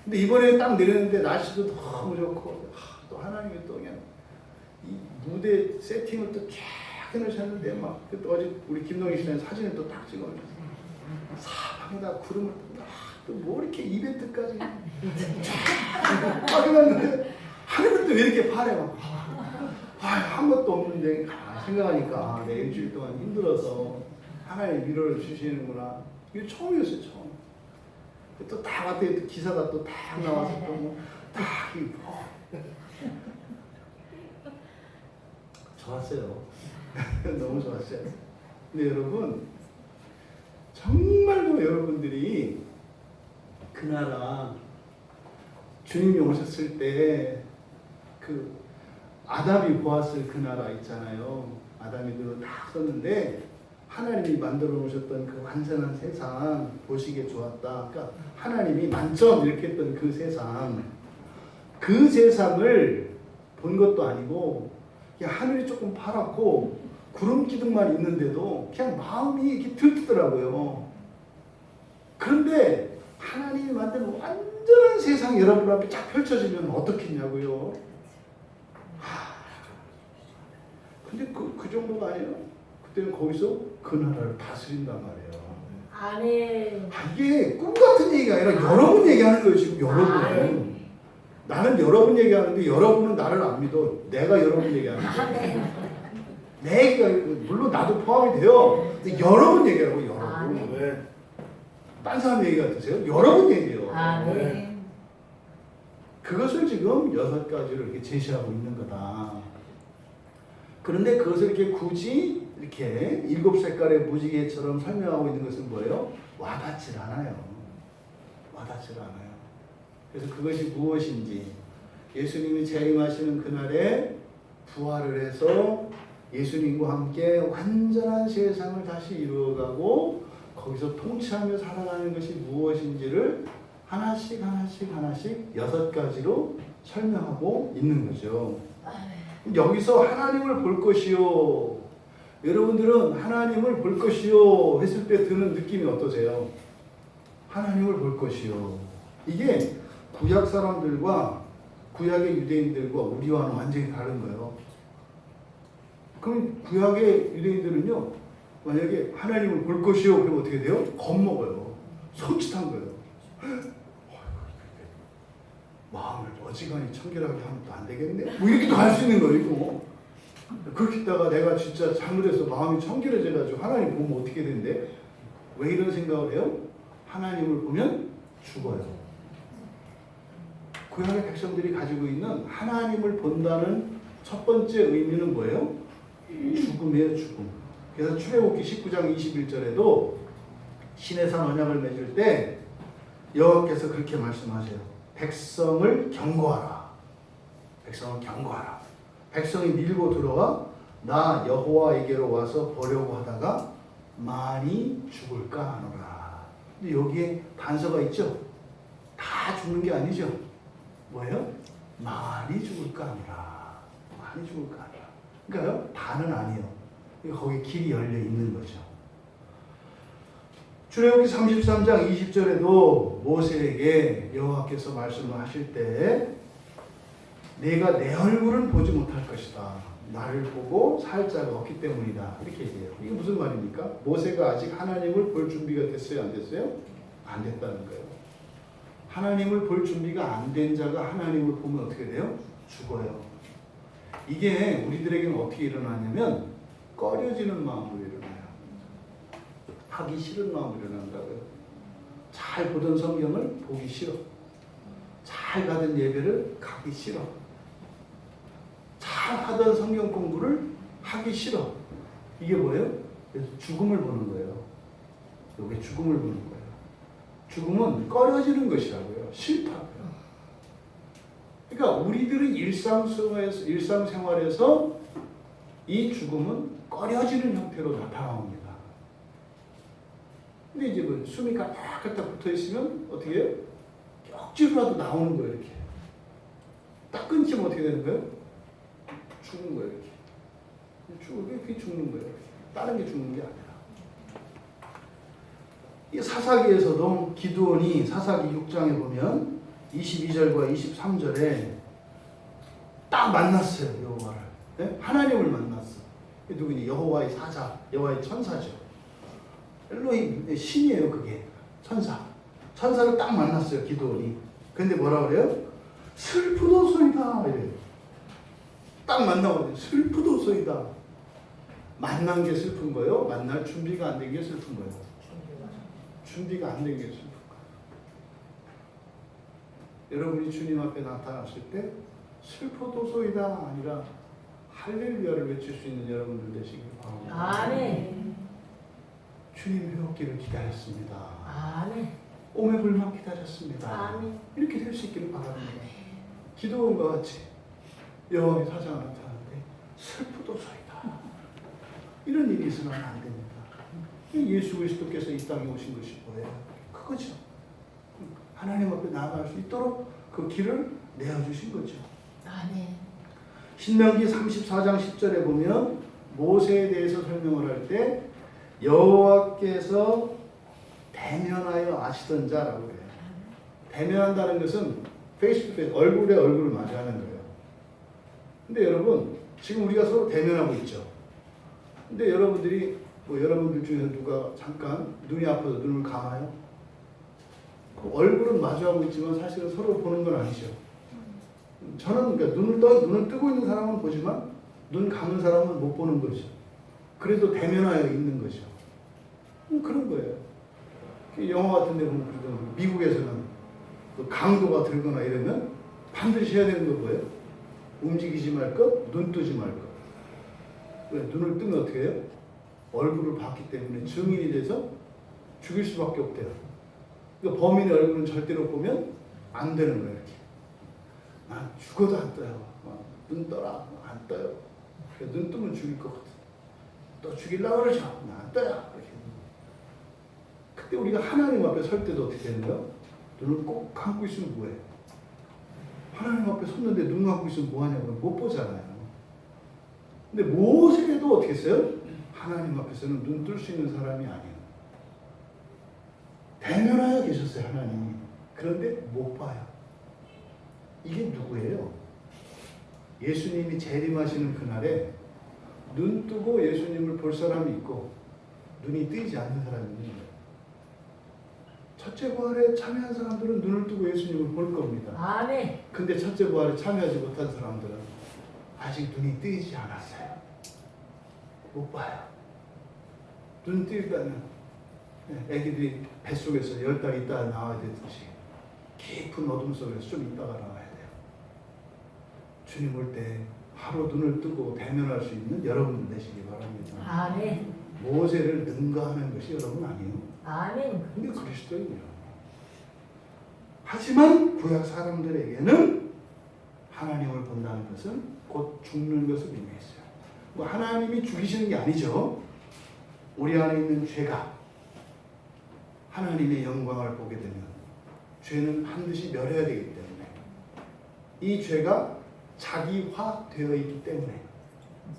근데 이번에 딱 내렸는데 날씨도 너무 좋고 또 하나님이 또 그냥 이 무대 세팅을 또 쫙 해놓으셨는데 막 어제 우리 김동희 씨는 사진을 또 딱 찍어주셨어요. 사방에다 구름을 또 뭐 이렇게 이벤트까지 쫙 해놨는데 하늘은 또 왜 이렇게 파래 막 한 것도 없는데 생각하니까 내 일주일 동안 힘들어서 하나님 위로를 주시는구나. 이게 처음이었어요. 처음. 또 다 왔더니 기사가 또 딱 나와서 또딱 좋았어요. 너무 좋았어요. 근데 여러분 정말로 여러분들이 그 나라 주님이 오셨을 때 그 아담이 보았을 그 나라 있잖아요. 아담이 눈을 딱 썼는데 하나님이 만들어 놓으셨던 그 완전한 세상 보시기에 좋았다. 그러니까 하나님이 만점 이렇게 했던 그 세상을 본 것도 아니고 그냥 하늘이 조금 파랗고 구름 기둥만 있는데도 그냥 마음이 이렇게 들뜨더라고요. 그런데 하나님이 만든 완전한 세상 여러분 앞에 쫙 펼쳐지면 어떻겠냐고요. 근데 그 정도가 아니에요. 그때는 거기서 그 나라를 다스린단 말이에요. 아멘. 이게 꿈 같은 얘기가 아니라 여러분 얘기하는 거예요. 지금 여러분. 나는 여러분 얘기하는데 여러분은 나를 안 믿어. 내가 여러분 얘기하는 거예요. 내 얘기가 물론 나도 포함이 돼요. 근데 여러분 얘기하고 여러분. 왜? 딴 사람 얘기 같으세요? 여러분 얘기예요. 아멘. 그것을 지금 6가지를 이렇게 제시하고 있는 거다. 그런데 그것을 이렇게 굳이 이렇게 7색깔의 무지개처럼 설명하고 있는 것은 뭐예요? 와닿질 않아요. 와닿질 않아요. 그래서 그것이 무엇인지 예수님이 재림하시는 그날에 부활을 해서 예수님과 함께 완전한 세상을 다시 이루어가고 거기서 통치하며 살아가는 것이 무엇인지를 하나씩 6가지로 설명하고 있는 거죠. 여기서 하나님을 볼 것이요. 여러분들은 하나님을 볼 것이요 했을 때 드는 느낌이 어떠세요? 하나님을 볼 것이요. 이게 구약 사람들과 구약의 유대인들과 우리와는 완전히 다른 거예요. 그럼 구약의 유대인들은요, 만약에 하나님을 볼 것이요 그러면 어떻게 돼요? 겁먹어요. 손짓한 거예요. 마음을 어지간히 청결하게 하면 또 안 되겠네? 뭐 이렇게도 할 수 있는 거예요, 이거. 그렇게 있다가 내가 진짜 잘못해서 마음이 청결해져가지고 하나님 보면 어떻게 된대? 왜 이런 생각을 해요? 하나님을 보면 죽어요. 구약의 백성들이 가지고 있는 하나님을 본다는 첫 번째 의미는 뭐예요? 죽음이에요, 죽음. 그래서 출애굽기 19장 21절에도 시내산 언약을 맺을 때 여호와께서 그렇게 말씀하세요. 백성을 경고하라. 백성을 경고하라. 백성이 밀고 들어와 나 여호와에게로 와서 보려고 하다가 많이 죽을까 하노라. 근데 여기에 단서가 있죠? 다 죽는 게 아니죠? 뭐예요? 많이 죽을까 하노라. 많이 죽을까 하노라. 그러니까요, 다는 아니에요. 거기 길이 열려 있는 거죠. 출애굽기 33장 20절에도 모세에게 여호와께서 말씀을 하실 때 내가 내 얼굴은 보지 못할 것이다. 나를 보고 살 자가 없기 때문이다. 이렇게 얘기해요. 이게 무슨 말입니까? 모세가 아직 하나님을 볼 준비가 됐어요? 안 됐어요? 안 됐다는 거예요. 하나님을 볼 준비가 안 된 자가 하나님을 보면 어떻게 돼요? 죽어요. 이게 우리들에게는 어떻게 일어나냐면 꺼려지는 마음으로 일어나요. 하기 싫은 마음으로 일어난다고요. 잘 보던 성경을 보기 싫어. 잘 가던 예배를 가기 싫어. 잘 하던 성경 공부를 하기 싫어. 이게 뭐예요? 그래서 죽음을 보는 거예요. 이게 죽음을 보는 거예요. 죽음은 꺼려지는 것이라고요. 싫다고요. 그러니까 우리들의 일상생활에서 이 죽음은 꺼려지는 형태로 나타나옵니다. 근데 이제 뭐 숨이 가닥가닥 붙어 있으면 어떻게 해요? 억지로라도 나오는 거예요, 이렇게. 딱 끊기면 어떻게 되는 거예요? 죽는 거예요, 이렇게. 그게 죽는 거예요. 다른 게 죽는 게 아니라. 이 사사기에서도 기드온이 사사기 6장에 보면 22절과 23절에 딱 만났어요, 여호와를. 네? 하나님을 만났어. 누구니? 여호와의 사자, 여호와의 천사죠. 엘로힘 신이에요, 그게. 천사. 천사를 딱 만났어요, 기드온이. 근데 뭐라 그래요? 슬프도소이다 이래요. 딱 만나거든요. 슬프도소이다. 만난 게 슬픈 거예요? 만날 준비가 안 된 게 슬픈 거예요? 준비가 안 된 게 슬픈 거예요. 여러분이 주님 앞에 나타났을 때 슬프도소이다 아니라 할렐루야를 외칠 수 있는 여러분들 되시길 바랍니다. 아멘. 주님 회복기를 기다렸습니다. 아멘. 오매 불만 기다렸습니다. 아멘. 이렇게 될 수 있기를 바랍니다. 기도원과 같이 여호와의 사자가 나타나는데 슬프도소이다. 이런 일이 있으면 안 됩니다. 예수 그리스도께서 이 땅에 오신 것이 뭐예요? 그거죠. 하나님 앞에 나아갈 수 있도록 그 길을 내어주신 거죠. 아멘. 신명기 34장 10절에 보면 모세에 대해서 설명을 할 때 여호와께서 대면하여 아시던 자라고 해요. 대면한다는 것은 페이스 투 페이스, 얼굴에 얼굴을 마주하는 거예요. 근데 여러분, 지금 우리가 서로 대면하고 있죠. 근데 여러분들이 여러분들 중에서 누가 잠깐 눈이 아파서 눈을 감아요? 그 얼굴은 마주하고 있지만 사실은 서로 보는 건 아니죠. 저는 그러니까 눈을 뜨고 있는 사람은 보지만 눈 감은 사람은 못 보는 거죠. 그래도 대면하여 있는 거죠. 그런 거예요. 영화 같은 데 보면 미국에서는 강도가 들거나 이러면 반드시 해야 되는 거 뭐예요? 움직이지 말 것, 눈 뜨지 말 것. 왜? 눈을 뜨면 어떻게 해요? 얼굴을 봤기 때문에 증인이 돼서 죽일 수밖에 없대요. 그러니까 범인의 얼굴은 절대로 보면 안 되는 거예요. 이렇게. 난 죽어도 안 떠요. 눈 떠라. 안 떠요. 눈 뜨면 죽일 것 같아. 또 죽이려고 그러죠. 안 떠요. 이렇게. 그때 우리가 하나님 앞에 설 때도 어떻게 되는 거예요? 눈을 꼭 감고 있으면 뭐해? 하나님 앞에 섰는데 눈 감고 있으면 뭐하냐고 못 보잖아요. 근데 모세도 어떻게 했어요? 하나님 앞에서는 눈 뜰 수 있는 사람이 아니에요. 대면하여 계셨어요, 하나님이. 그런데 못 봐요. 이게 누구예요? 예수님이 재림하시는 그날에 눈 뜨고 예수님을 볼 사람이 있고 눈이 뜨이지 않는 사람이 있는 거예요. 첫째 부활에 참여한 사람들은 눈을 뜨고 예수님을 볼 겁니다. 아멘. 근데 첫째 부활에 참여하지 못한 사람들은 아직 눈이 뜨이지 않았어요. 못 봐요. 눈 뜨이다면 애기들이 뱃속에서 10달 있다가 나와야 되듯이 깊은 어둠 속에서 좀 있다가 나와야 돼요. 주님 올 때 바로 눈을 뜨고 대면할 수 있는 여러분 되시기 바랍니다. 아멘. 모세를 능가하는 것이 여러분 아니에요. 아멘. 근데 그리스도인이요. 하지만 구약 사람들에게는 하나님을 본다는 것은 곧 죽는 것을 의미했어요. 뭐 하나님이 죽이시는 게 아니죠. 우리 안에 있는 죄가 하나님의 영광을 보게 되면 죄는 반드시 멸해야 되기 때문에 이 죄가 자기화되어 있기 때문에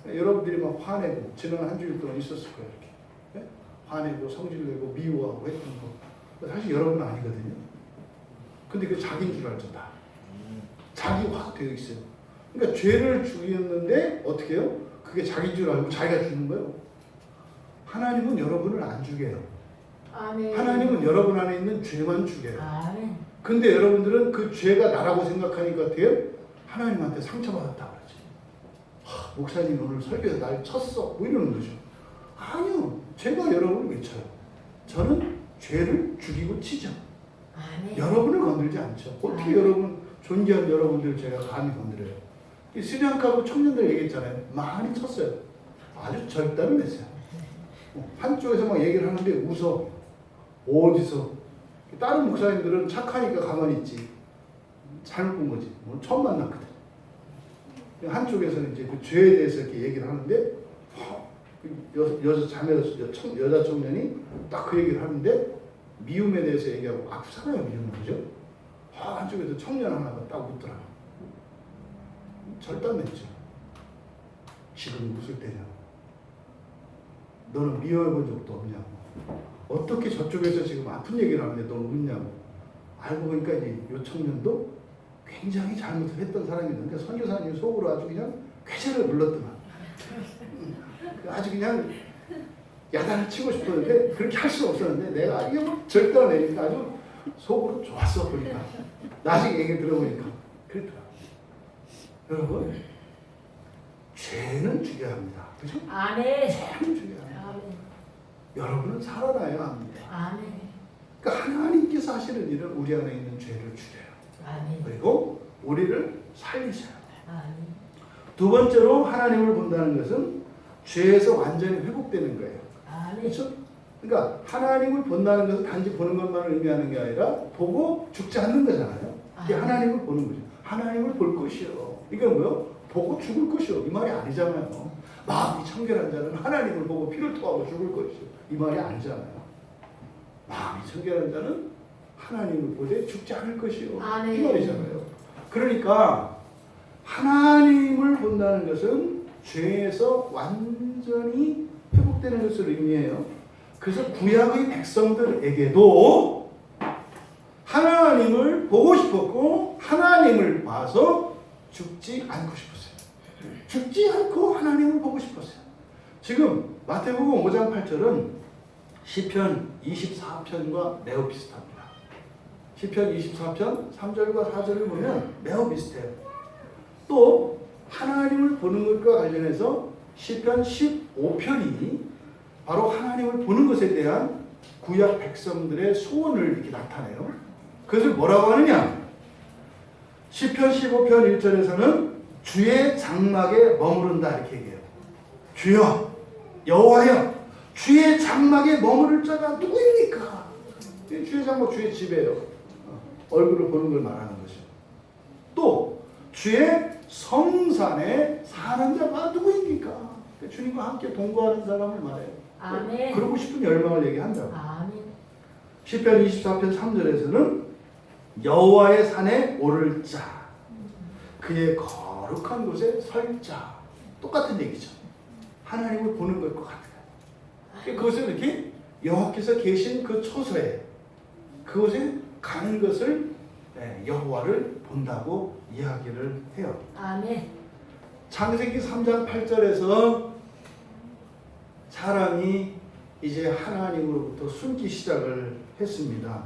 여러분들이 막 화내고 지난 한 주일 동안 있었을 거예요. 이렇게. 네? 화내고 성질내고 미워하고 했던 거 사실 여러분은 아니거든요. 근데 그 자기인 줄 알죠. 다. 자기 확 되어 있어요. 그러니까 죄를 죽였는데 어떻게 해요? 그게 자기인 줄 알고 자기가 죽는 거예요. 하나님은 여러분을 안 죽여요. 아멘. 하나님은 여러분 안에 있는 죄만 죽여요. 아멘. 근데 여러분들은 그 죄가 나라고 생각하니까 어떻게 해요? 하나님한테 상처받았다 그러지. 목사님 오늘 설교에서 날 쳤어. 뭐 이러는 거죠. 아니요. 제가 여러분을 왜 쳐요? 저는 죄를 죽이고 치죠. 아멘. 여러분을 건들지 않죠. 어떻게 여러분, 존귀한 여러분들 제가 감히 건드려요? 이 스리랑카고 청년들 얘기했잖아요. 많이 쳤어요. 아주 절단을 했어요. 한쪽에서 막 얘기를 하는데 웃어. 어디서? 다른 목사님들은 착하니까 가만히 있지. 잘못 본 거지. 오늘 처음 만났거든. 한쪽에서는 이제 그 죄에 대해서 이렇게 얘기를 하는데 여자 청년이 딱 그 얘기를 하는데 미움에 대해서 얘기하고 아프잖아요. 미움은. 그죠? 한쪽에서 청년 하나가 딱 웃더라고. 절단냈죠. 지금 웃을 때냐? 너는 미워해본 적도 없냐고. 어떻게 저쪽에서 지금 아픈 얘기를 하는데 너는 웃냐고. 알고 보니까 이제 이 청년도 굉장히 잘못을 했던 사람이었는데 선교사님 속으로 아주 그냥 쾌재를 불렀더만. 아주 그냥 야단을 치고 싶었는데 그렇게 할 수 없었는데 내가 이게 뭐 절단내니까 아주 속으로 좋았어. 보니까 나중에 얘기 들어보니까 그랬더라. 여러분, 죄는 죽여야 합니다. 그죠? 아멘. 죄는 죽여야 합니다. 아멘. 여러분은 살아나야 합니다. 아멘. 그러니까 하나님께서 하시는 일은 우리 안에 있는 죄를 죽여요. 아멘. 그리고 우리를 살리셔요. 아멘. 두 번째로 하나님을 본다는 것은 죄에서 완전히 회복되는 거예요. 아멘. 그렇죠? 그러니까 하나님을 본다는 것은 단지 보는 것만을 의미하는 게 아니라 보고 죽지 않는 거잖아요. 이게 하나님을 보는 거죠. 하나님을 볼 것이요. 이게 뭐요? 보고 죽을 것이요. 이 말이 아니잖아요. 마음이 청결한 자는 하나님을 보고 피를 토하고 죽을 것이요. 이 말이 아니잖아요. 마음이 청결한 자는 하나님을 보되 죽지 않을 것이요. 아멘. 이 말이잖아요. 그러니까 하나님을 본다는 것은 죄에서 완전히 회복되는 것을 의미해요. 그래서 구약의 백성들에게도 하나님을 보고 싶었고 하나님을 봐서 죽지 않고 싶었어요. 죽지 않고 하나님을 보고 싶었어요. 지금 마태복음 5장 8절은 시편 24편과 매우 비슷합니다. 시편 24편 3절과 4절을 보면 매우 비슷해요. 또 하나님을 보는 것과 관련해서 시편 15편이 바로 하나님을 보는 것에 대한 구약 백성들의 소원을 이렇게 나타내요. 그것을 뭐라고 하느냐? 시편 15편 1절에서는 주의 장막에 머무른다 이렇게 얘기해요. 주여, 여호와여, 주의 장막에 머무를 자가 누구입니까? 주의 장막, 주의 집이에요. 얼굴을 보는 걸 말하는 거죠. 또 주의 성산에 사는 자가 누구입니까? 주님과 함께 동거하는 사람을 말해요. 아멘. 그러고 싶은 열망을 얘기한다고. 아멘. 시편 24편 3절에서는 여호와의 산에 오를 자, 그의 거룩한 곳에 설 자. 똑같은 얘기죠. 하나님을 보는 것과 같아요. 그것을 이렇게 여호와께서 계신 그 처소에, 그곳에 가는 것을 여호와를 본다고 이야기를 해요. 아멘. 창세기 3장 8절에서 사람이 이제 하나님으로부터 숨기 시작을 했습니다.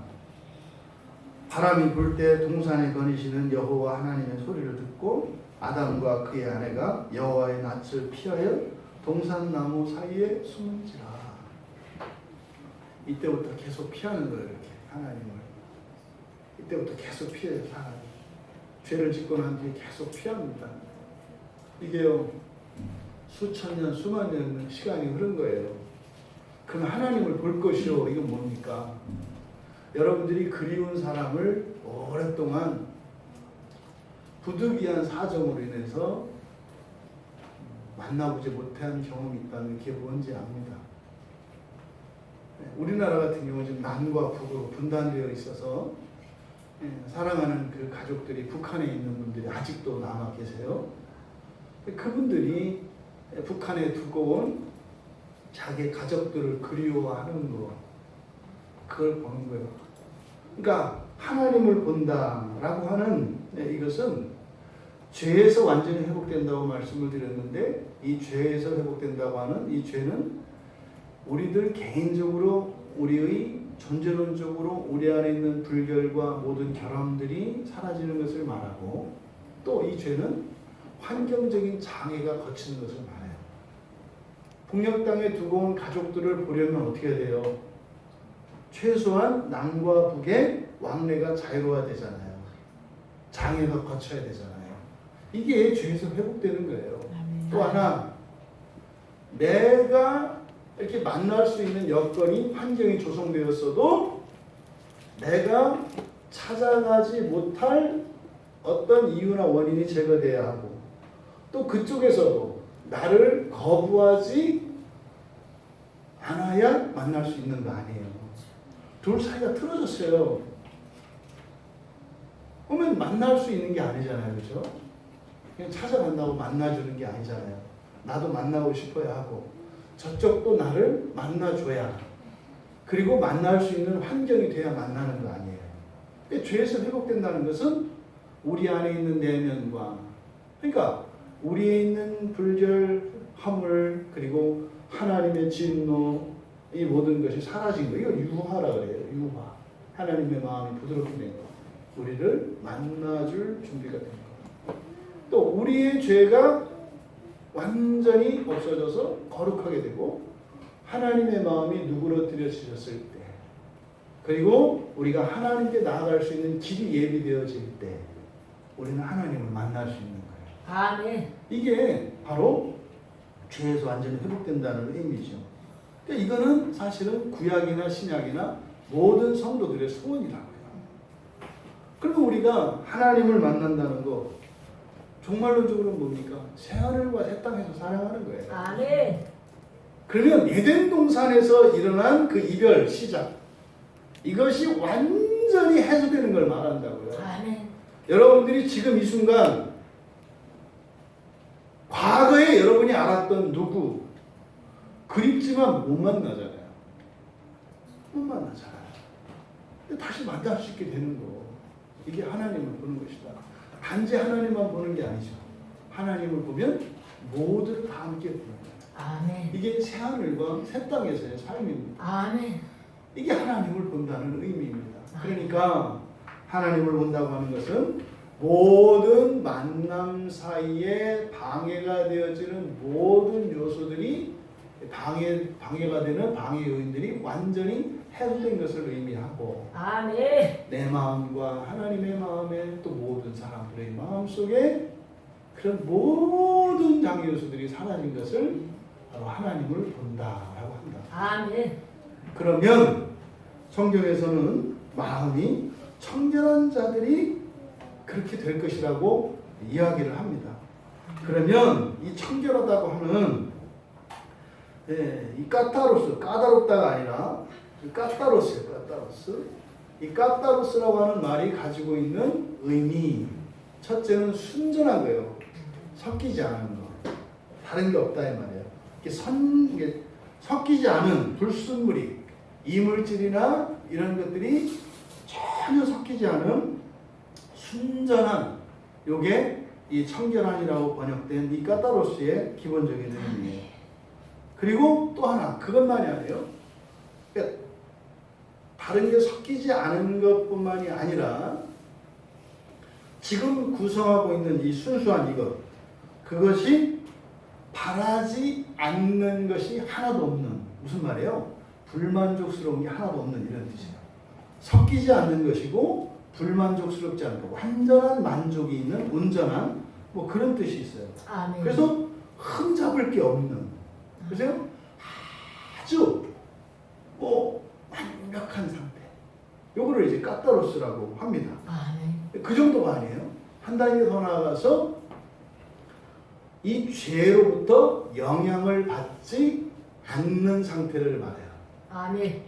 바람이 불 때 동산에 거니시는 여호와 하나님의 소리를 듣고 아담과 그의 아내가 여호와의 낯을 피하여 동산나무 사이에 숨은지라. 이때부터 계속 피하는 거예요. 이렇게 하나님을. 이때부터 계속 피해요. 하나님. 죄를 짓고 난 뒤에 계속 피합니다. 이게요, 수천 년, 수만 년 시간이 흐른 거예요. 그럼 하나님을 볼 것이요. 이건 뭡니까? 여러분들이 그리운 사람을 오랫동안 부득이한 사정으로 인해서 만나보지 못한 경험이 있다면 그게 뭔지 압니다. 우리나라 같은 경우는 지금 남과 북으로 분단되어 있어서 사랑하는 그 가족들이 북한에 있는 분들이 아직도 남아 계세요. 그분들이 북한에 두고 온 자기 가족들을 그리워하는 거, 그걸 보는 거예요. 그러니까 하나님을 본다라고 하는 이것은 죄에서 완전히 회복된다고 말씀을 드렸는데, 이 죄에서 회복된다고 하는 이 죄는 우리들 개인적으로 우리의 존재론적으로 우리 안에 있는 불결과 모든 결함들이 사라지는 것을 말하고, 또 이 죄는 환경적인 장애가 거치는 것을 말해요. 북녘 땅에 두고 온 가족들을 보려면 어떻게 해야 돼요? 최소한 남과 북의 왕래가 자유로워야 되잖아요. 장애가 거쳐야 되잖아요. 이게 죄에서 회복되는 거예요. 또 하나, 내가 이렇게 만날 수 있는 여건이, 환경이 조성되었어도 내가 찾아가지 못할 어떤 이유나 원인이 제거돼야 하고, 또 그쪽에서도 나를 거부하지 않아야 만날 수 있는 거 아니에요. 둘 사이가 틀어졌어요. 그러면 만날 수 있는 게 아니잖아요. 그렇죠? 그냥 찾아간다고 만나주는 게 아니잖아요. 나도 만나고 싶어야 하고, 저쪽도 나를 만나줘야, 그리고 만날 수 있는 환경이 돼야 만나는 거 아니에요. 그러니까 죄에서 회복된다는 것은 우리 안에 있는 내면과, 그러니까 우리에 있는 불결, 허물, 그리고 하나님의 진노, 이 모든 것이 사라진 거. 이걸 유화라 그래요. 유화. 하나님의 마음이 부드럽게 된 거. 우리를 만나줄 준비가 된 거. 또 우리의 죄가 완전히 없어져서 거룩하게 되고, 하나님의 마음이 누그러뜨려지셨을 때, 그리고 우리가 하나님께 나아갈 수 있는 길이 예비되어질 때, 우리는 하나님을 만날 수 있는 거예요. 아멘. 이게 바로 죄에서 완전히 회복된다는 의미죠. 그러니까 이거는 사실은 구약이나 신약이나 모든 성도들의 소원이라고요. 그리고 우리가 하나님을 만난다는 거, 종말론적으로 뭡니까? 새하늘과 새 땅에서 살아가는 거예요. 아멘. 그러면 에덴 동산에서 일어난 그 이별 시작, 이것이 완전히 해소되는 걸 말한다고요. 아멘. 여러분들이 지금 이 순간 과거에 여러분이 알았던 누구 그립지만 못 만나잖아요. 못 만나잖아요. 다시 만날 수 있게 되는 거, 이게 하나님을 보는 것이다. 단지 하나님만 보는 게 아니죠. 하나님을 보면 모두를 다 함께 보는 거예요. 아멘. 이게 새하늘과 새 땅에서의 삶입니다. 아멘. 이게 하나님을 본다는 의미입니다. 그러니까 하나님을 본다고 하는 것은 모든 만남 사이에 방해가 되어지는 모든 요소들이, 방해가 되는 방해 요인들이 완전히 해소된 것을 의미하고, 아멘. 내 마음과 하나님의 마음에, 또 모든 사람들의 마음 속에 그런 모든 장애 요소들이 사라진 것을 바로 하나님을 본다라고 한다. 아멘. 그러면 성경에서는 마음이 청결한 자들이 그렇게 될 것이라고 이야기를 합니다. 그러면 이 청결하다고 하는 이 까타로스, 까다롭다가 아니라 까타로스예요. 까타로스. 이 까타로스라고 하는 말이 가지고 있는 의미, 첫째는 순전한 거예요. 섞이지 않은 거. 다른 게 없다 이 말이에요. 이게 섞이지 않은 불순물이, 이물질이나 이런 것들이 전혀 섞이지 않은 순전한, 요게 이 청결한이라고 번역된 이 까타로스의 기본적인 의미예요. 그리고 또 하나, 그것만이 아니에요. 그러니까 다른 게 섞이지 않은 것뿐만이 아니라 지금 구성하고 있는 이 순수한 이것, 그것이 바라지 않는 것이 하나도 없는, 무슨 말이에요? 불만족스러운 게 하나도 없는, 이런 뜻이에요. 섞이지 않는 것이고 불만족스럽지 않고 완전한 만족이 있는, 온전한, 뭐 그런 뜻이 있어요. 아멘. 그래서 흠잡을 게 없는, 그래서 아주 완벽한 상태, 요거를 이제 까타로스라고 합니다. 아멘. 그 정도가 아니에요. 한 단계 더 나아가서 이 죄로부터 영향을 받지 않는 상태를 말해요. 아멘.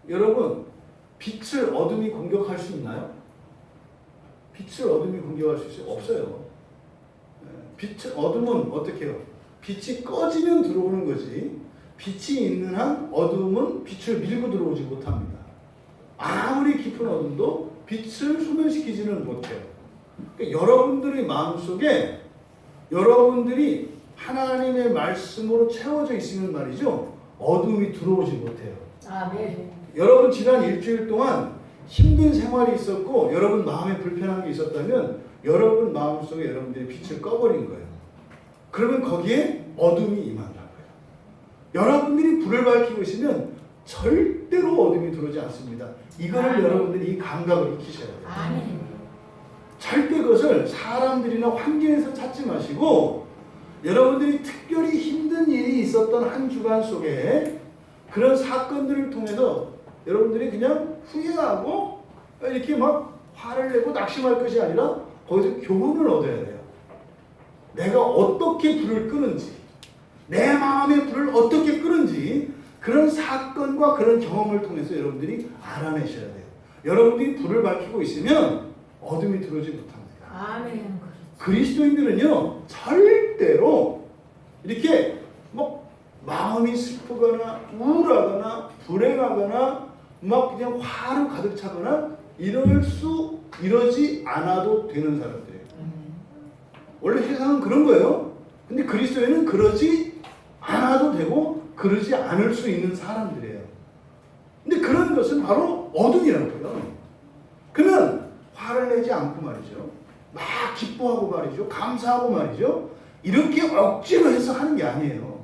여러분, 빛을 어둠이 공격할 수 있나요? 빛을 어둠이 공격할 수 있어요? 없어요. 어둠은 어떻게 해요? 빛이 꺼지면 들어오는 거지. 빛이 있는 한 어둠은 빛을 밀고 들어오지 못합니다. 아무리 깊은 어둠도 빛을 소멸시키지는 못해요. 그러니까 여러분들의 마음속에 여러분들이 하나님의 말씀으로 채워져 있으면 말이죠. 어둠이 들어오지 못해요. 아멘. 여러분 지난 일주일 동안 힘든 생활이 있었고 여러분 마음에 불편한 게 있었다면 여러분 마음속에 여러분들이 빛을 꺼버린 거예요. 그러면 거기에 어둠이 임한다고요. 여러분들이 불을 밝히고 있으면 절대로 어둠이 들어오지 않습니다. 이거를 여러분들이 이 감각을 익히셔야 돼요. 아멘. 절대 그것을 사람들이나 환경에서 찾지 마시고 여러분들이 특별히 힘든 일이 있었던 한 주간 속에 그런 사건들을 통해서 여러분들이 그냥 후회하고 이렇게 막 화를 내고 낙심할 것이 아니라 거기서 교훈을 얻어야 돼요. 내가 어떻게 불을 끄는지, 내 마음의 불을 어떻게 끄는지 그런 사건과 그런 경험을 통해서 여러분들이 알아내셔야 돼요. 여러분들이 불을 밝히고 있으면 어둠이 들어오지 못합니다. 아멘. 그리스도인들은요 절대로 이렇게 뭐 마음이 슬프거나 우울하거나 불행하거나 막 그냥 화로 가득 차거나 이러지 않아도 되는 사람들이에요. 원래 세상은 그런 거예요. 근데 그리스도인은 그러지 않아도 되고 그러지 않을 수 있는 사람들이에요. 근데 그런 것은 바로 어둠이라고요. 그러면 화를 내지 않고 말이죠. 막 기뻐하고 말이죠. 감사하고 말이죠. 이렇게 억지로 해서 하는 게 아니에요.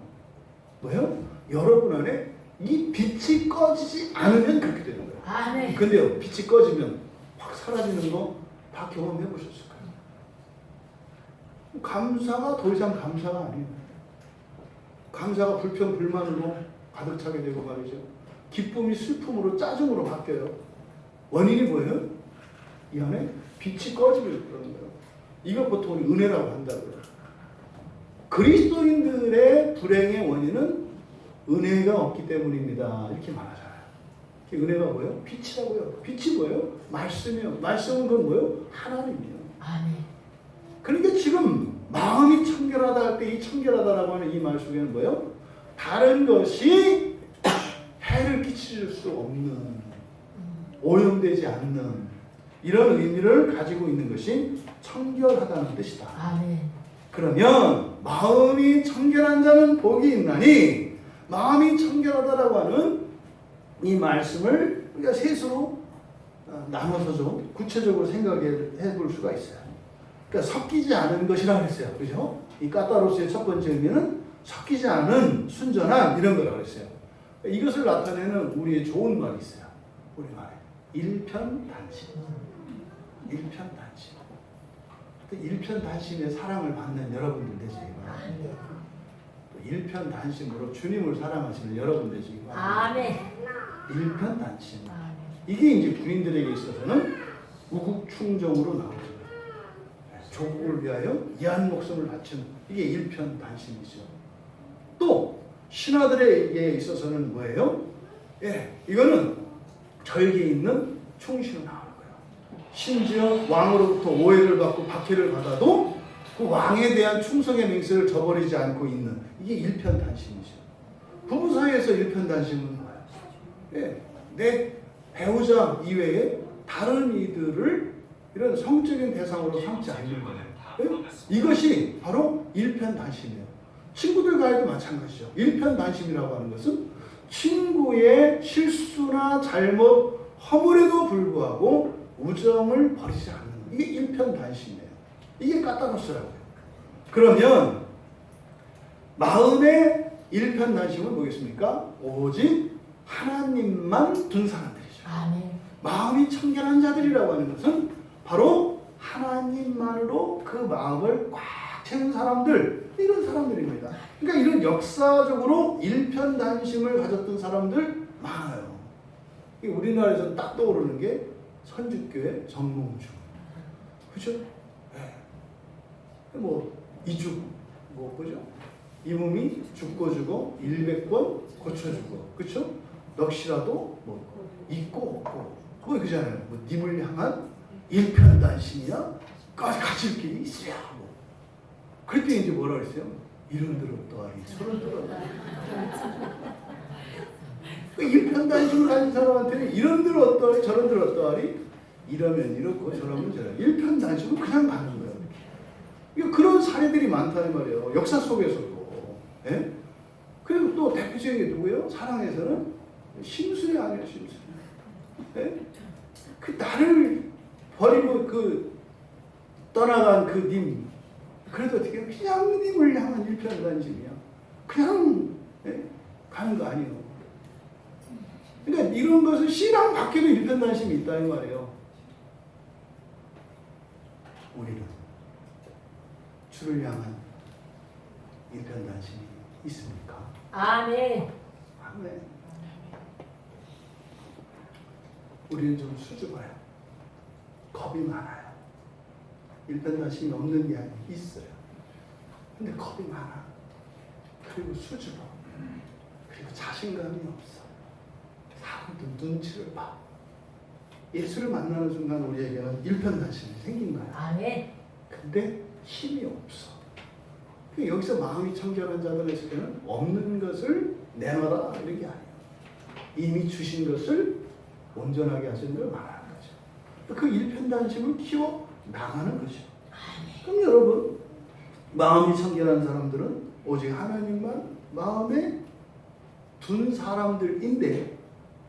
뭐예요? 여러분 안에 이 빛이 꺼지지 않으면 그렇게 되는 거예요. 아멘. 근데요, 빛이 꺼지면 확 사라지는 거 다 경험해 보셨을까요? 감사가 더 이상 감사가 아니에요. 감사가 불평, 불만으로 가득 차게 되고 말이죠. 기쁨이 슬픔으로 짜증으로 바뀌어요. 원인이 뭐예요? 이 안에 빛이 꺼지면 그러는 거예요. 이걸 보통 은혜라고 한다고요. 그리스도인들의 불행의 원인은 은혜가 없기 때문입니다. 이렇게 말하잖아요. 은혜가 뭐예요? 빛이라고요. 빛이 뭐예요? 말씀이요. 말씀은 그건 뭐예요? 하나님이요. 아멘. 그러니까 지금 마음이 청결하다 할 때 이 청결하다라고 하는 이 말 속에는 뭐예요? 다른 것이 해를 끼칠 수 없는, 오염되지 않는 이런 의미를 가지고 있는 것이 청결하다는 뜻이다. 아멘. 그러면 마음이 청결한 자는 복이 있나니 마음이 청결하다라고 하는 이 말씀을 우리가 셋으로 나눠서 좀 구체적으로 생각해 볼 수가 있어요. 그러니까 섞이지 않은 것이라고 했어요. 그죠? 이 까따로스의 첫 번째 의미는 섞이지 않은 순전한 이런 거라고 했어요. 이것을 나타내는 우리의 좋은 말이 있어요. 우리말에 일편단심. 일편단심. 일편단심의 사랑을 받는 여러분들 되시기 바랍니다. 또 일편단심으로 주님을 사랑하시는 여러분 되시기 바랍니다. 아멘. 일편단심. 아멘. 이게 이제 군인들에게 있어서는 우국충정으로 나오죠. 조국을 위하여 이한 목숨을 바치는 이게 일편단심이죠. 또 신하들에게 있어서는 뭐예요? 이거는 절개 있는 충신으로 나오는 거예요. 심지어 왕으로부터 오해를 받고 박해를 받아도 그 왕에 대한 충성의 맹세를 저버리지 않고 있는 이게 일편단심이죠. 부부 사이에서 일편단심은 뭐예요? 내 배우자 이외에 다른 이들을 이런 성적인 대상으로 삼지 않는 거예요. 이것이 바로 일편단심이에요. 친구들과도 마찬가지죠. 일편단심이라고 하는 것은 친구의 실수나 잘못, 허물에도 불구하고 우정을 버리지 않는 것. 이게 일편단심이에요. 이게 까따로스라고 해요. 그러면 마음의 일편단심은 뭐겠습니까? 오직 하나님만 둔 사람들이죠. 아멘. 마음이 청결한 자들이라고 하는 것은 바로 하나님만으로 그 마음을 꽉 채운 사람들, 이런 사람들입니다. 그러니까 이런 역사적으로 일편단심을 가졌던 사람들 많아요. 우리나라에서 딱 떠오르는 게 선주교회 정몽주, 그죠? 뭐 이죽, 뭐 그죠? 이 몸이 죽고 주고 100번 고쳐주고, 그죠? 넋이라도 뭐 있고 없고, 뭐 그잖아요. 뭐 님을 향한 일편단심이야 가질 길이 있어야. 뭐 그랬더니 이제 뭐라 그랬어요? 이런들 어떠하리 저런들 어떠하리. 그 일편단심을 가진 사람한테는 이런들 어떠하리 저런들 어떠하리 이러면 이렇고 저러면 저러. 일편단심은 그냥 가는 거예요. 그러니까 그런 사례들이 많다는 말이에요. 역사 속에서도. 예? 그리고 또 대표적인 게 누구예요? 사랑에서는 심술이 아니에요. 심술. 예? 그 나를 버리고 그 떠나간 그 님. 그래도 어떻게 그냥 님을 향한 일편단심이야. 그냥 예? 가는 거 아니에요. 그러니까 이런 것은 신앙 밖에도 일편단심이 있다는 말이에요. 우리는 주를 향한 일편단심이 있습니까? 아멘. 아멘. 우리는 좀 수줍어요. 겁이 많아요. 일편단심이 없는 게 아니에요. 있어요. 근데 겁이 많아. 그리고 수줍어. 그리고 자신감이 없어. 사람도 눈치를 봐. 예수를 만나는 순간 우리에게는 일편단심이 생긴 거야. 아멘. 근데 힘이 없어. 여기서 마음이 청결한 자들에게는 없는 것을 내놔라 이런 게 아니에요. 이미 주신 것을 온전하게 하신 걸 말하는 거죠. 그 일편단심을 키워 나가는 거죠. 그럼 여러분 마음이 청결한 사람들은 오직 하나님만 마음에 둔 사람들인데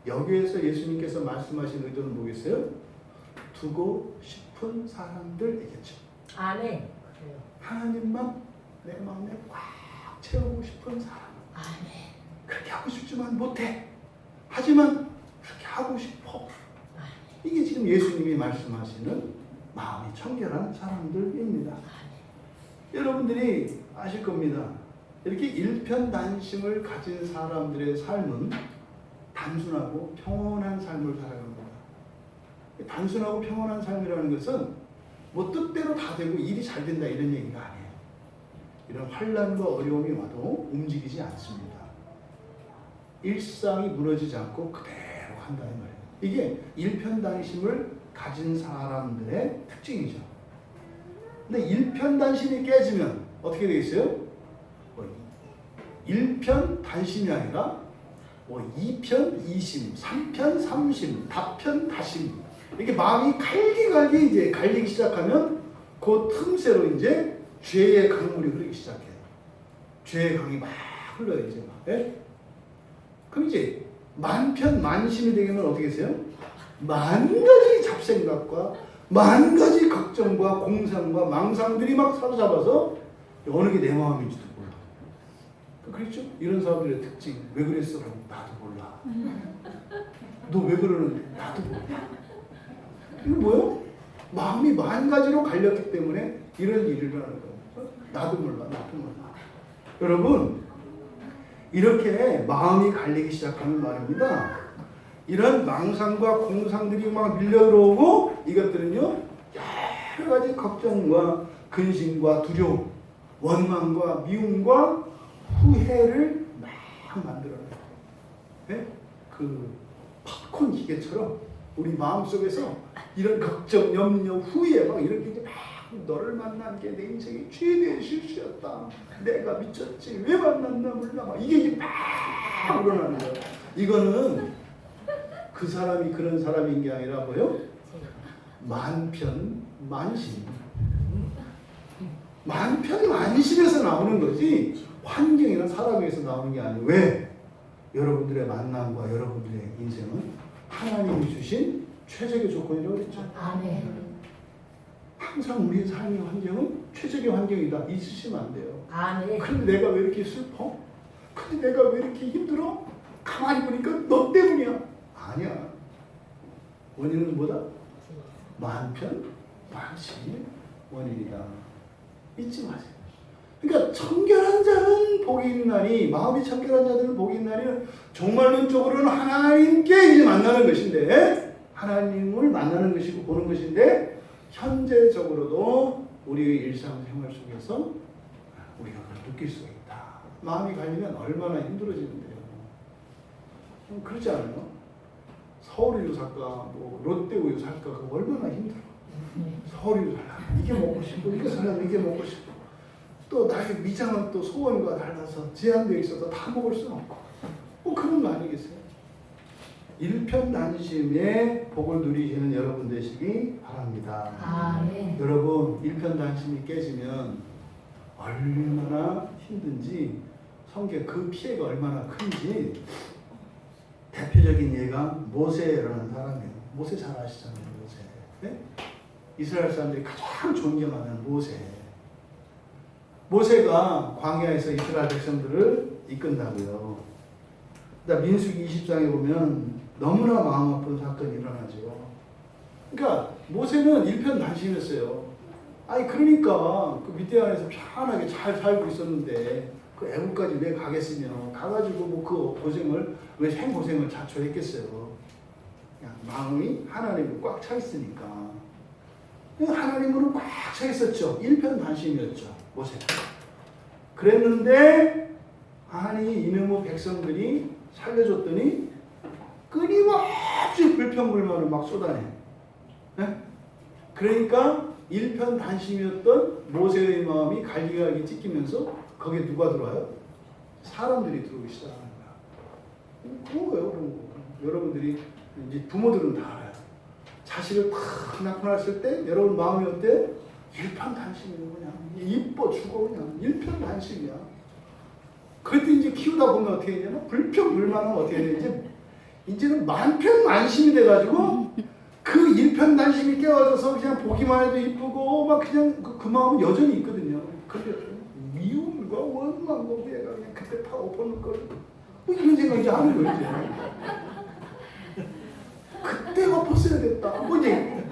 여기에서 예수님께서 말씀하신 의도는 뭐겠어요? 두고 싶은 사람들이겠죠. 아멘. 그래요. 하나님만 내 마음에 꽉 채우고 싶은 사람. 아멘. 그렇게 하고 싶지만 못해. 하지만 그렇게 하고 싶어. 이게 지금 예수님이 말씀하시는 마음이 청결한 사람들입니다. 여러분들이 아실 겁니다. 이렇게 일편단심을 가진 사람들의 삶은 단순하고 평온한 삶을 살아갑니다. 단순하고 평온한 삶이라는 것은 뭐 뜻대로 다 되고 일이 잘 된다 이런 얘기가 아니에요. 이런 환난과 어려움이 와도 움직이지 않습니다. 일상이 무너지지 않고 그대로 간다는 말이에요. 이게 일편단심을 가진 사람들의 특징이죠. 근데 일편단심이 깨지면 어떻게 되겠어요? 일편단심이 아니라 2편 2심, 3편 3심, 다편 다심. 이렇게 마음이 갈기갈기 이제 갈리기 시작하면 그 틈새로 이제 죄의 강물이 흐르기 시작해요. 죄의 강이 막 흘러요 이제 막. 예? 그럼 이제 만편 만심이 되면 어떻게 되세요? 만 가지 잡생각과 만 가지 걱정과 공상과 망상들이 막 사로잡아서 어느 게 내 마음인지도 몰라. 그렇죠? 이런 사람들의 특징. 왜 그랬어? 나도 몰라. 너 왜 그러는데? 나도 몰라. 이거 뭐요? 마음이 만 가지로 갈렸기 때문에 이런 일이 일어나는 거예요. 나도 몰라. 나도 몰라. 여러분 이렇게 마음이 갈리기 시작하는 말입니다. 이런 망상과 공상들이 막 밀려들어오고 이것들은요 여러 가지 걱정과 근심과 두려움, 원망과 미움과 후회를 막 만들어내요. 네? 그 팝콘 기계처럼 우리 마음속에서 이런 걱정, 염려, 후회 막 이런 게 이제 막 너를 만난 게 내 인생의 최대의 실수였다. 내가 미쳤지. 왜 만났나 몰라. 막 이게 이제 막 일어나는 거예요. 이거는 그 사람이 그런 사람인 게 아니라 뭐요? 만편 만심. 만편 만심에서 나오는 거지 환경이나 사람에서 나오는 게 아니에요. 왜? 여러분들의 만남과 여러분들의 인생은 하나님이 주신 최적의 조건이라고 그랬죠. 아멘. 항상 우리의 삶의 환경은 최적의 환경이다. 잊으시면 안 돼요. 아멘. 근데 내가 왜 이렇게 슬퍼? 근데 내가 왜 이렇게 힘들어? 가만히 보니까 너 때문이야. 아니야. 원인은 뭐다? 만편 만심이 원인이다. 잊지 마세요. 그러니까 청결한 자는 복이 있는 날이, 마음이 청결한 자들은 복이 있는 날이 종말론적으로는 하나님께 이제 만나는 것인데, 하나님을 만나는 것이고 보는 것인데, 현재적으로도 우리의 일상생활 속에서 우리가 그걸 느낄 수가 있다. 마음이 갈리면 얼마나 힘들어지는데요. 그렇지 않아요? 서울우유 살까, 뭐 롯데우유 살까, 그거 얼마나 힘들어. 서울우유 살까, 이게 먹고 싶고, 이게 살까, 이게 먹고 싶고. 또 나의 위장은 또 소원과 달라서 제한되어 있어서 다 먹을 수는 없고 뭐 그런 거 아니겠어요? 일편단심의 복을 누리시는 여러분 되시기 바랍니다. 아멘. 여러분 일편단심이 깨지면 얼마나 힘든지 성경 그 피해가 얼마나 큰지 대표적인 예가 모세라는 사람이에요. 모세 잘 아시잖아요. 모세. 네? 이스라엘 사람들이 가장 존경하는 모세. 모세가 광야에서 이스라엘 백성들을 이끈다고요. 민수기 20장에 보면 너무나 마음 아픈 사건이 일어나죠. 그러니까 모세는 일편단심이었어요. 아니 그러니까 그 미디안에서 편안하게 잘 살고 있었는데 그 애국까지 왜 가겠으며 가가지고 뭐 그 고생을 왜 생고생을 자초했겠어요. 그냥 마음이 하나님으로 꽉 차 있으니까. 하나님으로 꽉 차 있었죠. 일편단심이었죠. 모세. 그랬는데 아니 이놈의 백성들이 살려줬더니 끊임없이 불평불만을 막 쏟아내. 네? 그러니까 일편단심이었던 모세의 마음이 갈기갈기 찢기면서 거기에 누가 들어와요? 사람들이 들어오기 시작하는 거야. 그런 거예요. 그런 거. 여러분들이 이제 부모들은 다 알아요. 자식을 탁 낳고 때 여러분 마음이 어때? 일편단심이에요. 그냥 이뻐 죽어 그냥 일편단심이야. 그때 이제 키우다 보면 어떻게 되냐면 불평불만은 어떻게 되는지 이제는 만편만심이 돼가지고 그 일편단심이 깨어져서 그냥 보기만 해도 이쁘고 막 그냥 그 마음은 여전히 있거든요. 근데 미움과 원망과 후회가 그냥 그때 다 엎어놓을 거를 뭐 이런 생각 이제 하는 거지. 그때 엎었어야 됐다. 뭐 이제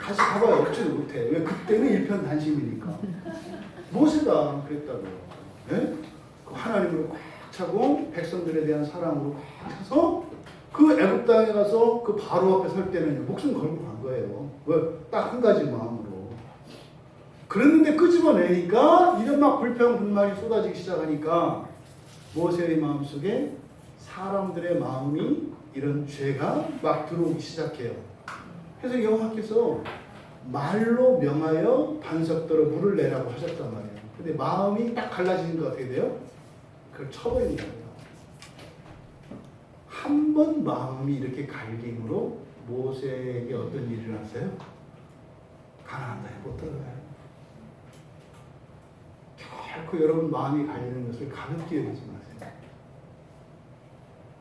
다시 가봐야 없지도 못해. 왜 그때는 일편단심이니까. 모세가 그랬다고요. 네? 하나님으로 꽉 차고 백성들에 대한 사랑으로 꽉 차서 그 애굽 땅에 가서 그 바로 앞에 설 때는 목숨 걸고 간 거예요. 왜? 딱 한 가지 마음으로. 그랬는데 끄집어내니까 이런 막 불평불만이 쏟아지기 시작하니까 모세의 마음속에 사람들의 마음이 이런 죄가 막 들어오기 시작해요. 그래서 여호와께서 말로 명하여 반석더러 물을 내라고 하셨단 말이에요. 근데 마음이 딱 갈라지는 거 어떻게 돼요? 그걸 쳐버리는 거예요. 한 번 마음이 이렇게 갈김으로 모세에게 어떤 일이 일어났어요? 가나안 땅에 못 들어가요. 결코 여러분 마음이 갈리는 것을 가볍게 여기지 마세요.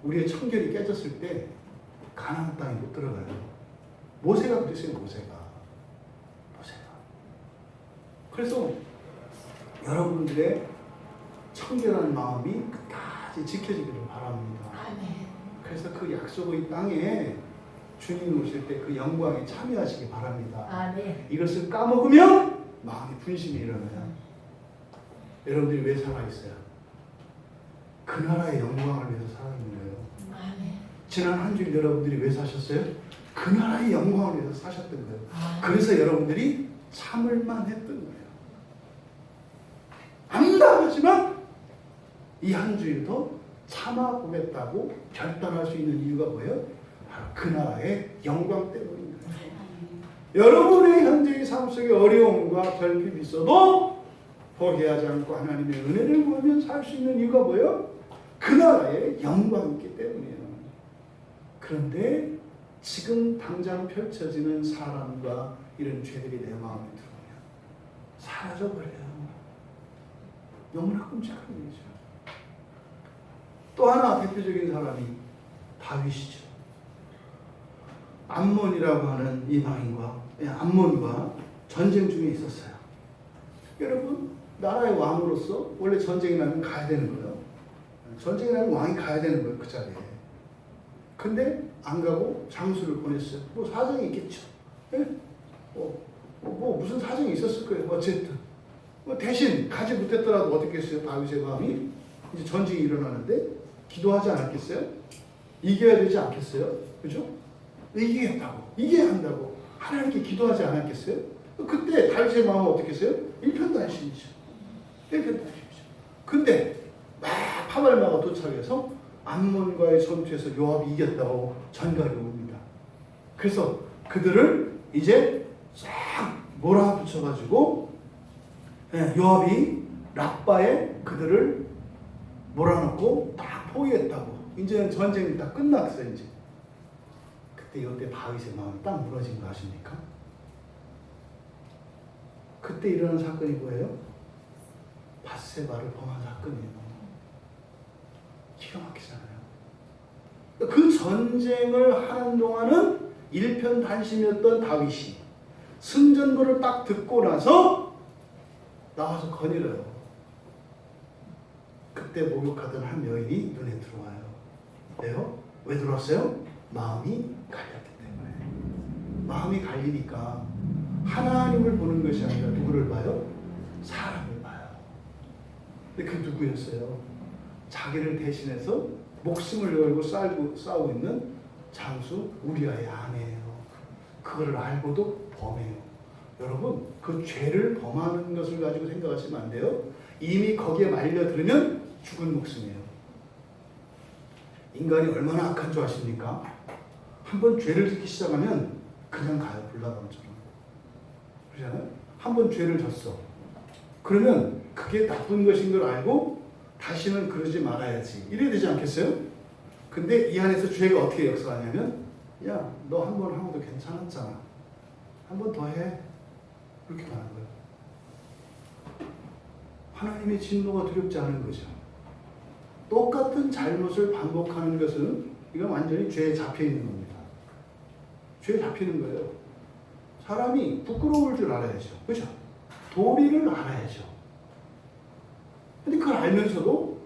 우리의 청결이 깨졌을 때 가나안 땅에 못 들어가요. 모세가 그랬어요. 모세가. 그래서 여러분들의 청결한 마음이 끝까지 지켜지기를 바랍니다. 아멘. 그래서 그 약속의 땅에 주님 오실 때 그 영광에 참여하시기 바랍니다. 아멘. 이것을 까먹으면 마음이 분심이 일어나요. 여러분들이 왜 살아있어요? 그 나라의 영광을 위해서 살아있는 거예요. 아멘. 지난 한 주일 여러분들이 왜 사셨어요? 그 나라의 영광을 위해서 사셨던 거예요. 아멘. 그래서 여러분들이 참을만 했던 거예요. 암담하지만 이 한 주일도 참아보겠다고 결단할 수 있는 이유가 뭐예요? 바로 그 나라의 영광 때문인 거예요. 여러분의 현재의 삶 속에 어려움과 결핍이 있어도 포기하지 않고 하나님의 은혜를 모으면 살 수 있는 이유가 뭐예요? 그 나라의 영광이 있기 때문이에요. 그런데 지금 당장 펼쳐지는 사람과 이런 죄들이 내 마음에 들어오면 사라져버려요. 너무나 끔찍한 일이죠. 또 하나 대표적인 사람이 다윗이죠. 암몬이라고 하는 암몬과 전쟁 중에 있었어요. 여러분, 나라의 왕으로서 원래 전쟁이 나면 가야 되는 거예요. 전쟁이 나면 왕이 가야 되는 거예요, 그 자리에. 근데 안 가고 장수를 보냈어요. 뭐 사정이 있겠죠. 네? 뭐 무슨 사정이 있었을 거예요. 어쨌든. 대신 가지 못했더라도 어떻게 했어요? 다윗의 마음이 이제 전쟁이 일어나는데 기도하지 않았겠어요? 이겨야 되지 않겠어요? 그죠? 이기겠다고, 이겨야 한다고 하나님께 기도하지 않았겠어요? 그때 다윗의 마음은 어떻게 했어요? 일편단심이죠. 일편단심이죠. 근데 막 파발마가 도착해서 암몬과의 전투에서 요압이 이겼다고 전갈이 옵니다. 그래서 그들을 이제 싹 몰아붙여가지고 예, 요압이 라빠에 그들을 몰아넣고 딱 포위했다고. 이제는 전쟁이 다 끝났어요. 이제 그때 이때 다윗의 마음이 딱 무너진 거 아십니까? 그때 일어난 사건이 뭐예요? 밧세바를 범한 사건이에요. 기가 막히잖아요. 그 전쟁을 하는 동안은 일편단심이었던 다윗이 승전보를 딱 듣고 나서 나와서 거닐어요. 그때 목욕하던 한 여인이 눈에 들어와요. 왜요? 왜 들어왔어요? 마음이 갈렸기 때문에. 마음이 갈리니까 하나님을 보는 것이 아니라 누구를 봐요? 사람을 봐요. 근데 그 누구였어요? 자기를 대신해서 목숨을 걸고 싸우고 있는 장수 우리아의 아내예요. 그거를 알고도 범해요. 여러분, 그 죄를 범하는 것을 가지고 생각하시면 안 돼요. 이미 거기에 말려들으면 죽은 목숨이에요. 인간이 얼마나 악한 줄 아십니까? 한번 죄를 짓기 시작하면 그냥 가요. 불나방처럼. 그렇잖아요? 한번 죄를 졌어. 그러면 그게 나쁜 것인 걸 알고 다시는 그러지 말아야지. 이래야 되지 않겠어요? 근데 이 안에서 죄가 어떻게 역사하냐면, 야, 너 한 번 하고도 괜찮았잖아. 한 번 더 해. 그렇게 말하는 거예요. 하나님의 진노가 두렵지 않은 거죠. 똑같은 잘못을 반복하는 것은 이건 완전히 죄에 잡혀 있는 겁니다. 죄에 잡히는 거예요. 사람이 부끄러울 줄 알아야죠. 그렇죠? 도리를 알아야죠. 근데 그걸 알면서도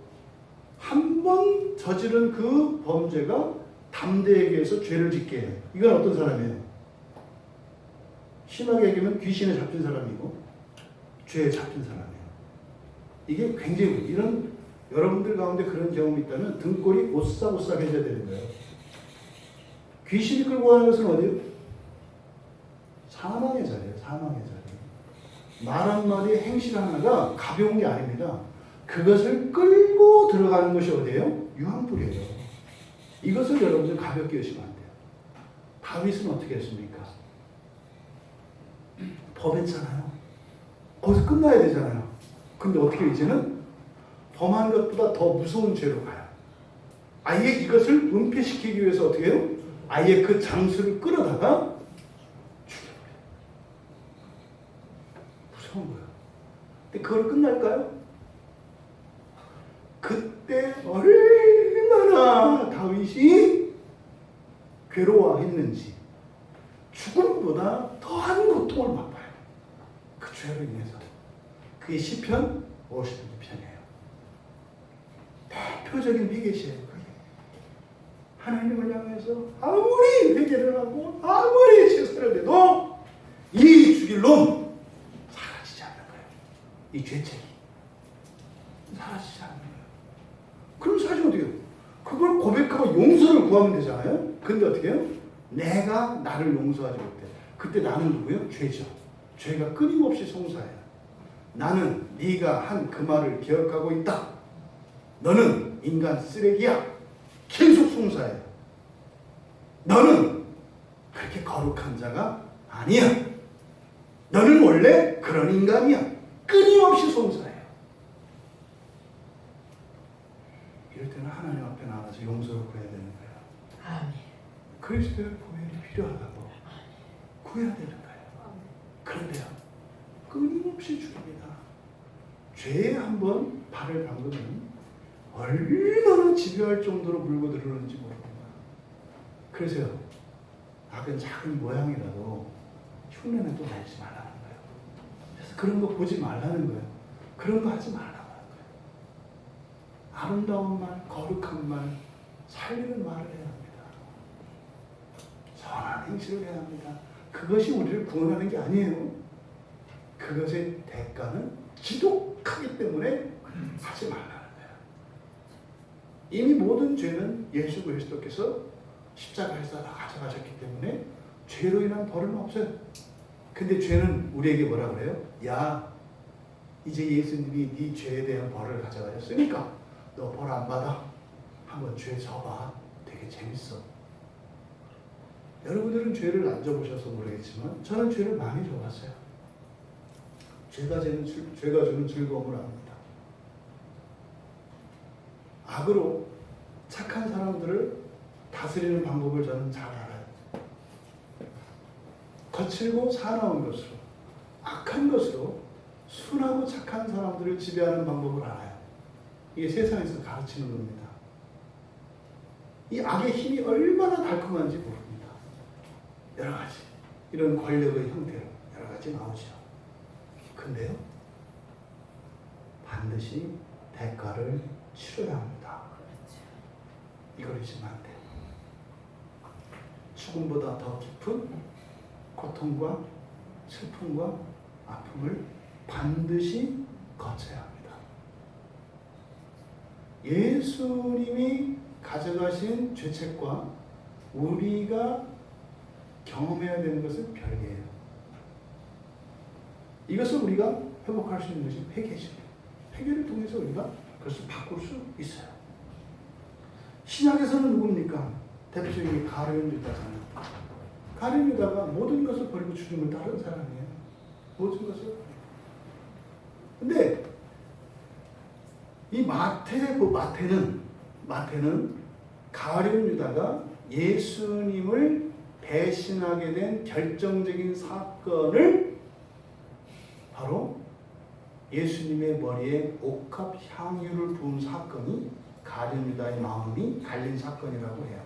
한 번 저지른 그 범죄가 담대에게 해서 죄를 짓게 해요. 이건 어떤 사람이에요? 심하게 얘기하면 귀신에 잡힌 사람이고 죄에 잡힌 사람이에요. 이게 굉장히 이런 여러분들 가운데 그런 경험이 있다면 등골이 오싹오싹해져야 되는 거예요. 귀신이 끌고 가는 것은 어디요? 사망의 자리예요. 사망의 자리. 말 한마디 행실 하나가 가벼운 게 아닙니다. 그것을 끌고 들어가는 것이 어디예요? 유황불이에요. 이것을 여러분들 가볍게 여시면 안 돼요. 다윗은 어떻게 했습니까? 범했잖아요. 거기서 끝나야 되잖아요. 근데 어떻게 이제는 범한 것보다 더 무서운 죄로 가요. 아예 이것을 은폐시키기 위해서 어떻게 해요? 아예 그 장수를 끌어다가 죽여버려요. 무서운 거예요. 근데 그걸 끝날까요? 그때 얼마나 다윗이 괴로워했는지 죽음보다 더한 고통을 맛봐요. 그 죄로 인해서. 그게 시편 52편이에요. 대표적인 회개시예요. 그게. 하나님을 향해서 아무리 회개를 하고 아무리 제사를 해도 이 죽일 놈 사라지지 않는 거예요. 이 죄책이 사라지지 않는 거예요. 그럼 사실 어떻게 해요? 그걸 고백하고 용서를 구하면 되잖아요. 근데 어떻게 해요? 내가 나를 용서하지 못해. 그때 나는 누구예요? 죄죠. 죄가 끊임없이 송사해요. 나는 네가 한 그 말을 기억하고 있다. 너는 인간 쓰레기야. 계속 송사해요. 너는 그렇게 거룩한 자가 아니야. 너는 원래 그런 인간이야. 끊임없이 송사해요. 이럴 때는 하나님 앞에 나가서 용서를 구해야 되는 거예요. 아멘. 그리스도의 보혈이 필요하다고 구해야 되는 거예요. 그런데요, 끊임없이 죽입니다. 죄에 한번 발을 담그면 얼마나 집요할 정도로 물고 들어오는지 모릅니다. 그래서요, 악은 작은 모양이라도 흉내는 또 내지 말라는 거예요. 그래서 그런 거 보지 말라는 거예요. 그런 거 하지 말라는 거예요. 아름다운 말, 거룩한 말, 살리는 말을 해야 합니다. 선한 행실을 해야 합니다. 그것이 우리를 구원하는 게 아니에요. 그것의 대가는 지독하기 때문에 하지 말라는 거예요. 이미 모든 죄는 예수 그리스도께서 십자가에서 다 가져가셨기 때문에 죄로 인한 벌은 없어요. 근데 죄는 우리에게 뭐라 그래요? 야, 이제 예수님이 네 죄에 대한 벌을 가져가셨으니까 너 벌 안 받아. 한번 죄 져봐. 되게 재밌어. 여러분들은 죄를 안 져보셔서 모르겠지만 저는 죄를 많이 져봤어요. 죄가 주는 즐거움을 압니다. 악으로 착한 사람들을 다스리는 방법을 저는 잘 알아요. 거칠고 사나운 것으로, 악한 것으로 순하고 착한 사람들을 지배하는 방법을 알아요. 이게 세상에서 가르치는 겁니다. 이 악의 힘이 얼마나 달콤한지 모릅니다. 여러 가지 이런 권력의 형태로 여러 가지 나오죠. 근데요, 반드시 대가를 치러야 합니다. 이걸 잊으면 안 돼요. 죽음보다 더 깊은 고통과 슬픔과 아픔을 반드시 거쳐야 합니다. 예수님이 가져가신 죄책과 우리가 경험해야 되는 것은 별개예요. 이것을 우리가 회복할 수 있는 것이 회개죠. 회개를 통해서 우리가 그것을 바꿀 수 있어요. 신약에서는 누굽니까? 대표적인 가룟 유다잖아요. 가룟 유다가 모든 것을 버리고 주님을 따른 사람이에요. 모든 것을. 근데 이 마태는 가룟 유다가 예수님을 배신하게 된 결정적인 사건을 바로 예수님의 머리에 옥합 향유를 부은 사건이 가룟 유다의 마음이 갈린 사건이라고 해요.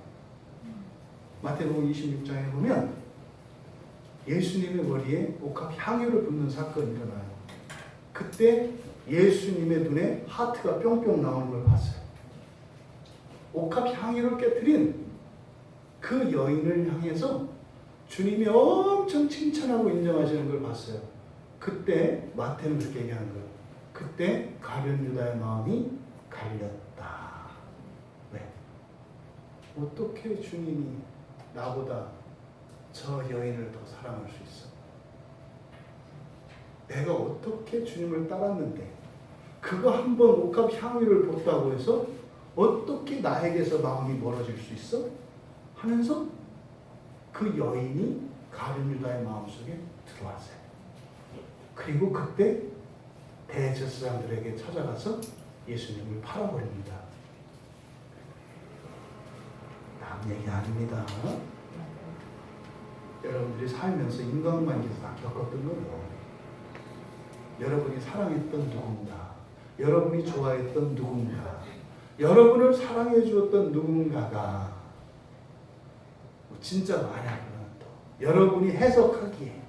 마태복음 26장에 보면 예수님의 머리에 옥합 향유를 붓는 사건이 일어나요. 그때 예수님의 눈에 하트가 뿅뿅 나오는 걸 봤어요. 옥합 향유를 깨뜨린 그 여인을 향해서 주님이 엄청 칭찬하고 인정하시는 걸 봤어요. 그때 마태는 그렇게 얘기하는 거예요. 그때 가룟 유다의 마음이 갈렸다. 왜? 어떻게 주님이 나보다 저 여인을 더 사랑할 수 있어? 내가 어떻게 주님을 따랐는데 그거 한번 옥합 향유를 붓다고 해서 어떻게 나에게서 마음이 멀어질 수 있어? 하면서 그 여인이 가룟 유다의 마음속에 들어왔어요. 그리고 그때 대제사장들에게 찾아가서 예수님을 팔아버립니다. 남 얘기 아닙니다. 여러분들이 살면서 인간관계에서 다 겪었던 거예요. 여러분이 사랑했던 누군가, 여러분이 좋아했던 누군가, 여러분을 사랑해 주었던 누군가가 진짜 만약은 또 여러분이 해석하기에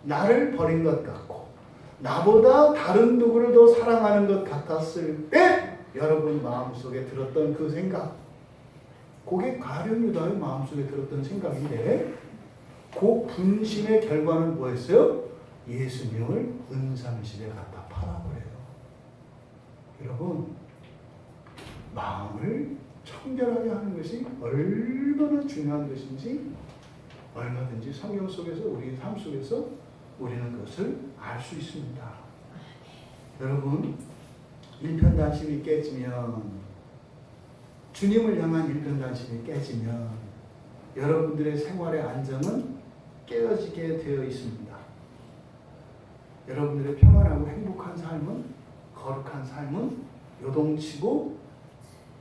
나를 버린 것 같고 나보다 다른 누구를 더 사랑하는 것 같았을 때 여러분 마음속에 들었던 그 생각, 그게 가룟 유다의 마음속에 들었던 생각인데 그 분심의 결과는 뭐였어요? 예수님을 은상실에 갖다 팔아버려요. 여러분, 마음을 청결하게 하는 것이 얼마나 중요한 것인지 얼마든지 성경 속에서 우리 삶 속에서 우리는 그것을 알 수 있습니다. 여러분, 일편단심이 깨지면, 주님을 향한 일편단심이 깨지면 여러분들의 생활의 안정은 깨어지게 되어 있습니다. 여러분들의 평안하고 행복한 삶은, 거룩한 삶은 요동치고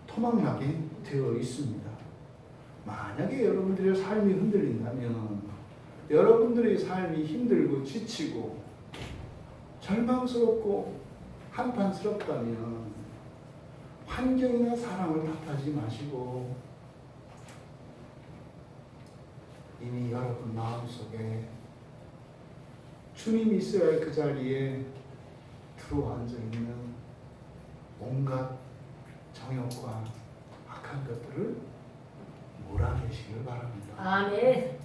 토막나게 되어 있습니다. 만약에 여러분들의 삶이 흔들린다면, 여러분들의 삶이 힘들고 지치고 절망스럽고 한탄스럽다면 환경이나 사람을 탓하지 마시고 이미 여러분 마음속에 주님이 있어야 할 그 자리에 들어앉아 있는 온갖 정욕과 악한 것들을 몰아내시길 바랍니다. 아멘.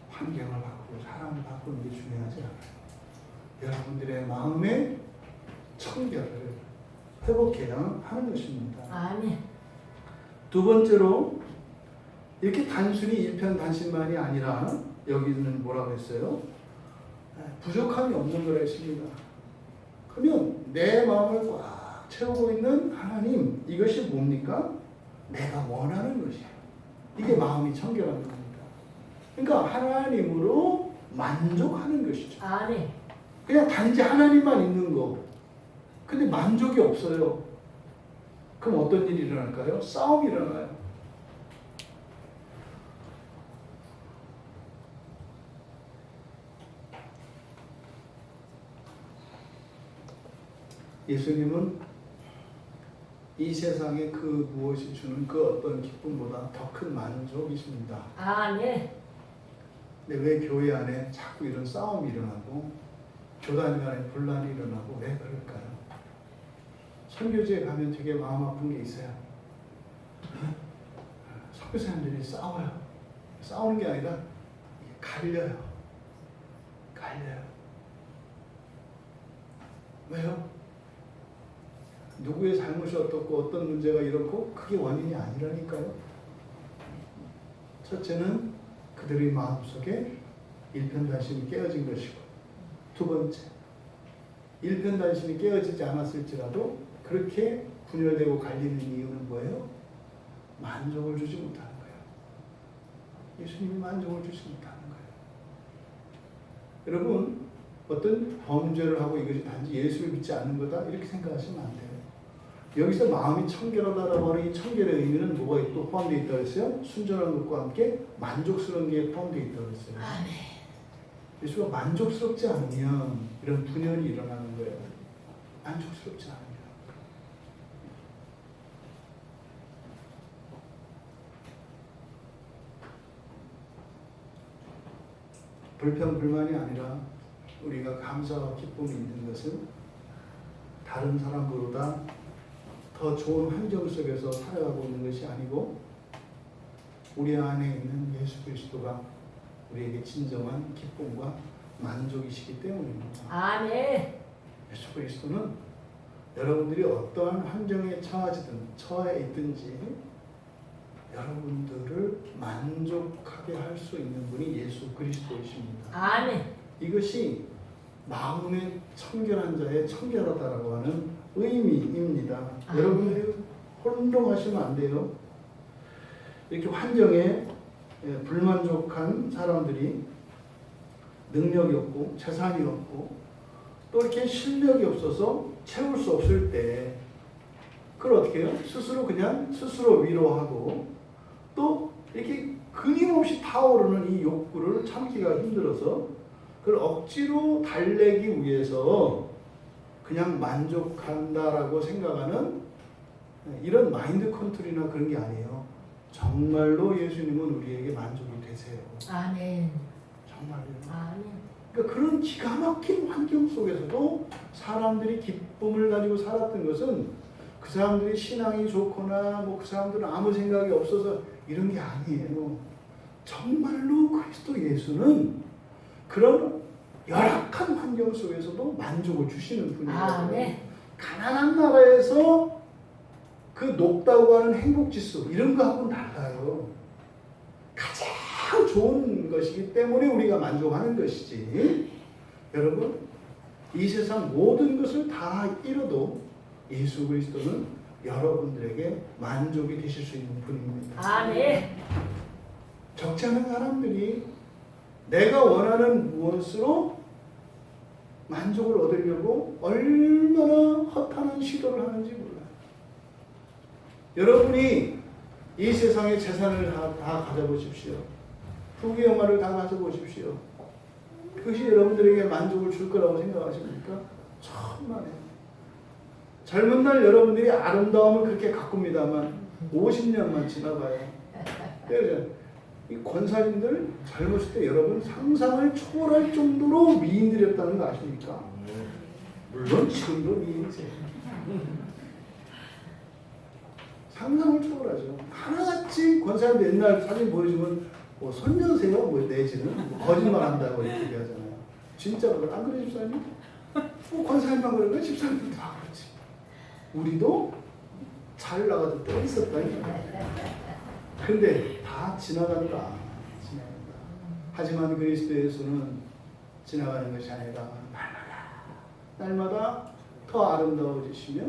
환경을 바꾸고 사람을 바꾸는 게 중요하지 않아요. 여러분들의 마음의 청결을 회복해야 하는 것입니다. 아멘. 두 번째로 이렇게 단순히 일편단심만이 아니라 여기는 뭐라고 했어요? 부족함이 없는 거라 했습니다. 그러면 내 마음을 꽉 채우고 있는 하나님, 이것이 뭡니까? 내가 원하는 것이에요. 이게 마음이 청결한 겁니다. 그러니까 하나님으로 만족하는 것이죠. 아멘. 그냥 단지 하나님만 있는 거. 근데 만족이 없어요. 그럼 어떤 일이 일어날까요? 싸움이 일어나요. 예수님은 이 세상에 그 무엇이 주는 그 어떤 기쁨보다 더 큰 만족이십니다. 아멘. 근데 왜 교회 안에 자꾸 이런 싸움이 일어나고 교단 간에 분란이 일어나고 왜 그럴까요? 선교지에 가면 되게 마음 아픈 게 있어요. 선교사님들이 싸워요. 싸우는 게 아니라 갈려요. 갈려요. 왜요? 누구의 잘못이 어떻고 어떤 문제가 이렇고 그게 원인이 아니라니까요. 첫째는 그들의 마음속에 일편단심이 깨어진 것이고, 두 번째, 일편단심이 깨어지지 않았을지라도 그렇게 분열되고 갈리는 이유는 뭐예요? 만족을 주지 못하는 거예요. 예수님이 만족을 주지 못하는 거예요. 여러분, 어떤 범죄를 하고 이것이 단지 예수를 믿지 않는 거다 이렇게 생각하시면 안 돼요. 여기서 마음이 청결하다라고 하는 이 청결의 의미는 뭐가 또 포함되어 있다고 했어요? 순전한 것과 함께 만족스러운 게 포함되어 있다고 했어요. 아멘. 예수가 만족스럽지 않으면 이런 분열이 일어나는 거예요. 만족스럽지 않으면. 불평, 불만이 아니라 우리가 감사와 기쁨이 있는 것은 다른 사람보다 더 좋은 환경 속에서 살아가고 있는 것이 아니고 우리 안에 있는 예수 그리스도가 우리에게 진정한 기쁨과 만족이시기 때문입니다. 아멘. 예수 그리스도는 여러분들이 어떠한 환경에 처해 있든지 여러분들을 만족하게 할 수 있는 분이 예수 그리스도이십니다. 아멘. 이것이 마음의 청결한 자의 청결하다라고 하는 의미입니다. 여러분들이 혼동하시면 안 돼요. 이렇게 환경에 불만족한 사람들이 능력이 없고 재산이 없고 또 이렇게 실력이 없어서 채울 수 없을 때 그걸 어떻게 해요? 스스로 위로하고 또 이렇게 끊임없이 타오르는 이 욕구를 참기가 힘들어서 그걸 억지로 달래기 위해서 그냥 만족한다라고 생각하는 이런 마인드 컨트롤이나 그런 게 아니에요. 정말로 예수님은 우리에게 만족이 되세요. 아멘. 정말요. 아멘. 그러니까 그런 기가 막힌 환경 속에서도 사람들이 기쁨을 가지고 살았던 것은 그 사람들이 신앙이 좋거나 뭐 그 사람들은 아무 생각이 없어서 이런 게 아니에요. 정말로 그리스도 예수는 그런 열악한 환경 속에서도 만족을 주시는 분이에요. 아멘. 가난한 나라에서 그 높다고 하는 행복지수 이런 거하고는 달라요. 가장 좋은 것이기 때문에 우리가 만족하는 것이지. 여러분, 이 세상 모든 것을 다 잃어도 예수 그리스도는 여러분들에게 만족이 되실 수 있는 분입니다. 아멘. 적지 않은 사람들이 내가 원하는 무엇으로 만족을 얻으려고 얼마나 허탄한 시도를 하는지 몰라요. 여러분이 이 세상의 재산을 다 가져보십시오. 후기 영화를 다 가져보십시오. 그것이 여러분들에게 만족을 줄 거라고 생각하십니까? 천만에. 젊은 날 여러분들이 아름다움을 그렇게 가꿉니다만 50년만 지나가요. 그래서 이 권사님들 젊었을 때 여러분 상상을 초월할 정도로 미인들이었다는 거 아십니까? 물론 지금도 미인이세요. 상상을 초월하죠. 하나같이 권사님들 옛날 사진 보여주면 뭐 손녀세요? 뭐 내지는 뭐 거짓말한다고 이렇게 얘기하잖아요. 진짜로 안 그래 집사님? 뭐 권사님만 그러면 집사님도 다 그렇지. 우리도 잘 나가던 때가 있었다니까. 근데 다 지나간다. 하지만 그리스도 예수는 지나가는 것이 아니라 날마다 더 아름다워지시며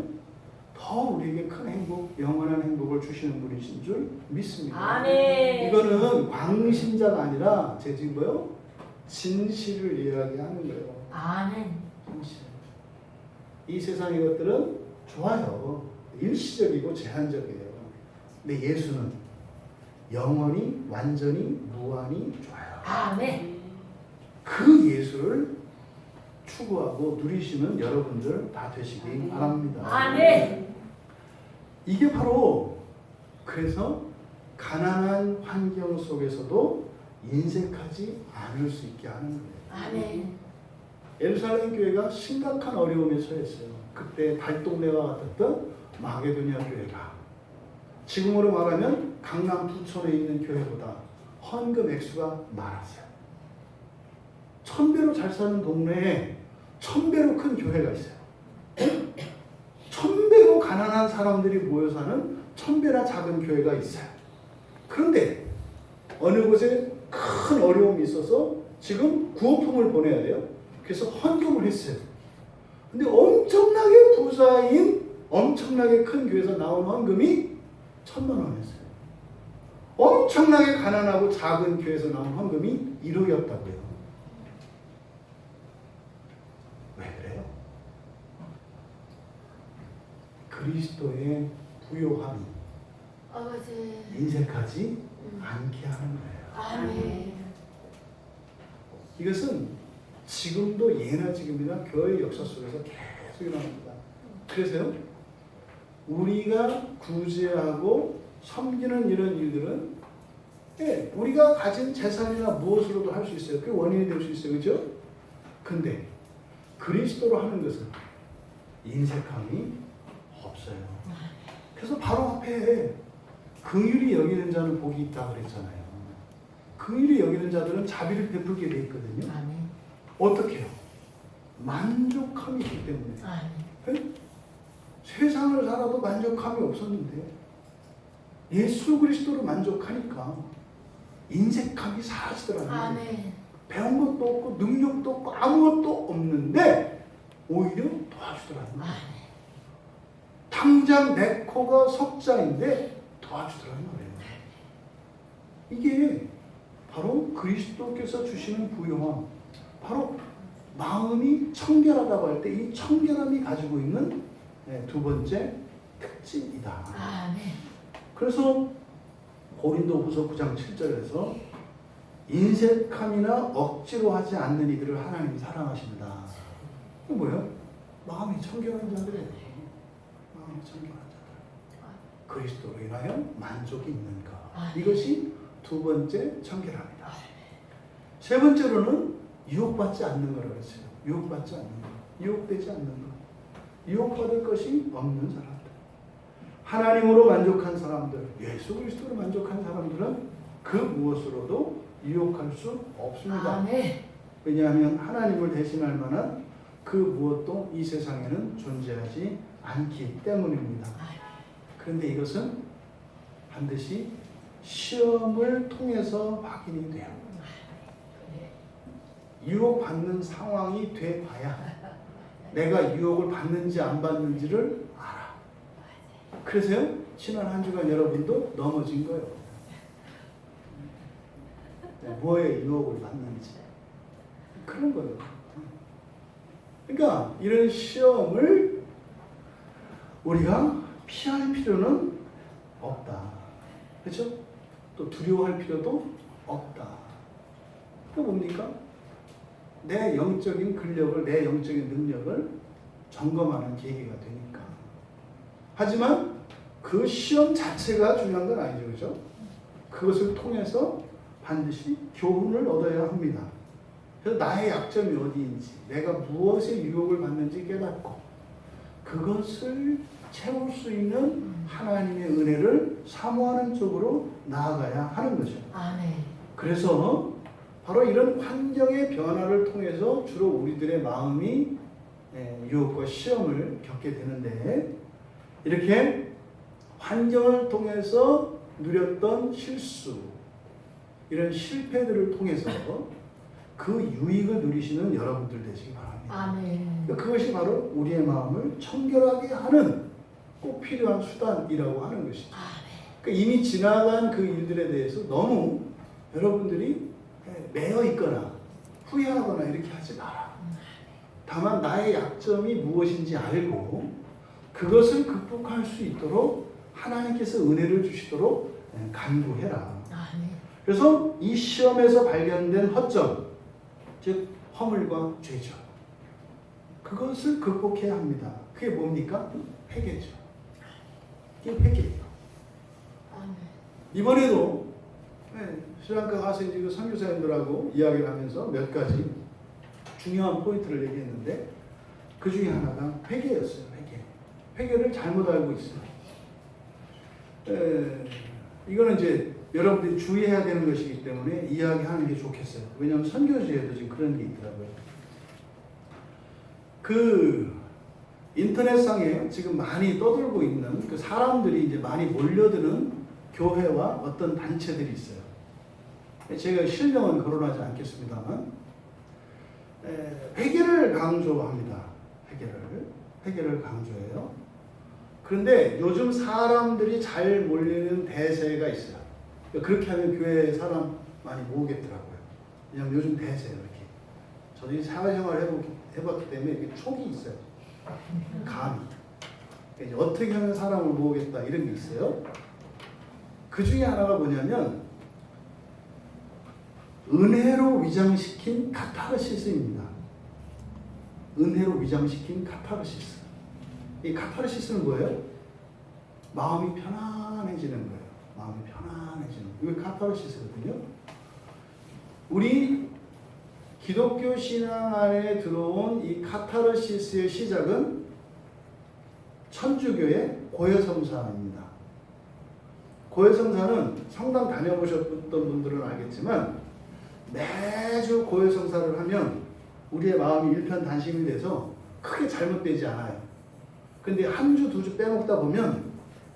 더 우리에게 큰 행복, 영원한 행복을 주시는 분이신 줄 믿습니다. 아멘. 이거는 광신자가 아니라 제 지금 뭐요? 진실을 이야기하는 거예요. 아멘. 진실. 이 세상의 것들은 좋아요. 일시적이고 제한적이에요. 근데 예수는 영원히 완전히 무한히 좋아요. 아멘. 그 예수를 추구하고 누리시는 여러분들 다 되시기 바랍니다. 아멘. 이게 바로 그래서 가난한 환경 속에서도 인색하지 않을 수 있게 하는 거예요. 아멘. 예루살렘 교회가 심각한 어려움에 처했어요. 그때 달동네와 같았던 마게도냐 교회가 지금으로 말하면 강남 부천에 있는 교회보다 헌금 액수가 많았어요. 1000배로 잘 사는 동네에 1000배로 큰 교회가 있어요. 1000배로 가난한 사람들이 모여 사는 1000배나 작은 교회가 있어요. 그런데 어느 곳에 큰 어려움이 있어서 지금 구호품을 보내야 돼요. 그래서 헌금을 했어요. 근데 엄청나게 부자인 엄청나게 큰 교회에서 나온 헌금이 1000만 원이었어요. 엄청나게 가난하고 작은 교회에서 나온 헌금이 1억이었다고요. 왜 그래요? 그리스도의 부요함이 아버지. 인색하지 않게 하는 거예요. 아멘. 이것은 지금도 예나 지금이나 교회 역사 속에서 계속 일어납니다. 그래서요, 우리가 구제하고 섬기는 이런 일들은 우리가 가진 재산이나 무엇으로도 할 수 있어요. 그게 원인이 될 수 있어요. 그렇죠? 근데 그리스도로 하는 것은 인색함이 없어요. 그래서 바로 앞에 긍휼히 여기는 자는 복이 있다 그랬잖아요. 긍휼히 여기는 자들은 자비를 베풀게 돼 있거든요. 아멘. 어떻게 해요? 만족함이 있기 때문에. 아멘. 세상을 살아도 만족함이 없었는데 예수 그리스도로 만족하니까 인색함이 사라지더라고요. 아멘. 배운 것도 없고 능력도 없고 아무것도 없는데 오히려 도와주더라고요. 아멘. 당장 내 코가 석자인데 도와주더라는 거예요. 이게 바로 그리스도께서 주시는 부요함, 바로 마음이 청결하다고 할 때 이 청결함이 가지고 있는 두 번째 특징이다. 아멘. 그래서 고린도후서 9장 7절에서 인색함이나 억지로 하지 않는 이들을 하나님이 사랑하십니다. 이게 뭐예요? 마음이 청결한 자들이에요. 마음이 청결한 자들. 그리스도로 인하여 만족이 있는가. 이것이 두 번째 청결함이다. 세 번째로는 유혹받지 않는 거라고 했어요. 유혹받지 않는 거. 유혹되지 않는 거. 유혹받을 것이 없는 사람들. 하나님으로 만족한 사람들, 예수 그리스도로 만족한 사람들은 그 무엇으로도 유혹할 수 없습니다. 아멘. 왜냐하면 하나님을 대신할 만한 그 무엇도 이 세상에는 존재하지 않기 때문입니다. 그런데 이것은 반드시 시험을 통해서 확인이 돼요. 유혹받는 상황이 돼봐야 내가 유혹을 받는지 안 받는지를 알아. 그래서요, 지난 한 주간 여러분도 넘어진 거예요. 뭐에 유혹을 받는지. 그런 거예요. 그러니까 이런 시험을 우리가 피할 필요는 없다. 그렇죠? 또 두려워할 필요도 없다. 그 뭡니까? 내 영적인 근력을, 내 영적인 능력을 점검하는 계기가 되니까. 하지만 그 시험 자체가 중요한 건 아니죠. 그렇죠? 그것을 통해서 반드시 교훈을 얻어야 합니다. 그래서 나의 약점이 어디인지, 내가 무엇에 유혹을 받는지 깨닫고 그것을 채울 수 있는 하나님의 은혜를 사모하는 쪽으로 나아가야 하는 거죠. 아멘. 그래서 바로 이런 환경의 변화를 통해서 주로 우리들의 마음이 유혹과 시험을 겪게 되는데, 이렇게 환경을 통해서 누렸던 실수, 이런 실패들을 통해서 그 유익을 누리시는 여러분들 되시기 바랍니다. 아멘. 그것이 바로 우리의 마음을 청결하게 하는 꼭 필요한 수단이라고 하는 것이죠. 그러니까 이미 지나간 그 일들에 대해서 너무 여러분들이 매여 있거나 후회하거나 이렇게 하지 마라. 다만 나의 약점이 무엇인지 알고 그것을 극복할 수 있도록 하나님께서 은혜를 주시도록 간구해라. 그래서 이 시험에서 발견된 허점, 즉 허물과 죄죠. 그것을 극복해야 합니다. 그게 뭡니까? 회개죠. 이게 회개예요. 이번에도 스리랑카 가서 이제 그 선교사님들하고 이야기를 하면서 몇 가지 중요한 포인트를 얘기했는데 그 중에 하나가 회개였어요. 회개를 잘못 알고 있어요. 이거는 이제 여러분들이 주의해야 되는 것이기 때문에 이야기하는 게 좋겠어요. 왜냐하면 선교지에도 지금 그런 게 있더라고요. 그 인터넷상에 지금 많이 떠들고 있는 그 사람들이 이제 많이 몰려드는 교회와 어떤 단체들이 있어요. 제가 실명은 거론하지 않겠습니다만 회개를 강조합니다. 회개를 강조해요. 그런데 요즘 사람들이 잘 몰리는 대세가 있어요. 그렇게 하면 교회에 사람 많이 모으겠더라고요. 왜냐하면 요즘 대세예요. 이렇게. 저도 이 사회생활을 해봤기 때문에 이게 촉이 있어요. 감이. 이제 어떻게 하면 사람을 모으겠다 이런 게 있어요. 그 중에 하나가 뭐냐면 은혜로 위장시킨 카타르시스입니다. 은혜로 위장시킨 카타르시스. 이 카타르시스는 뭐예요? 마음이 편안해지는 거예요. 마음이 편안해지는 거예요. 이게 카타르시스거든요. 우리 기독교 신앙 안에 들어온 이 카타르시스의 시작은 천주교의 고해성사입니다. 고해성사는 성당 다녀보셨던 분들은 알겠지만 매주 고해성사를 하면 우리의 마음이 일편단심이 돼서 크게 잘못되지 않아요. 근데 한 주, 두 주 빼먹다 보면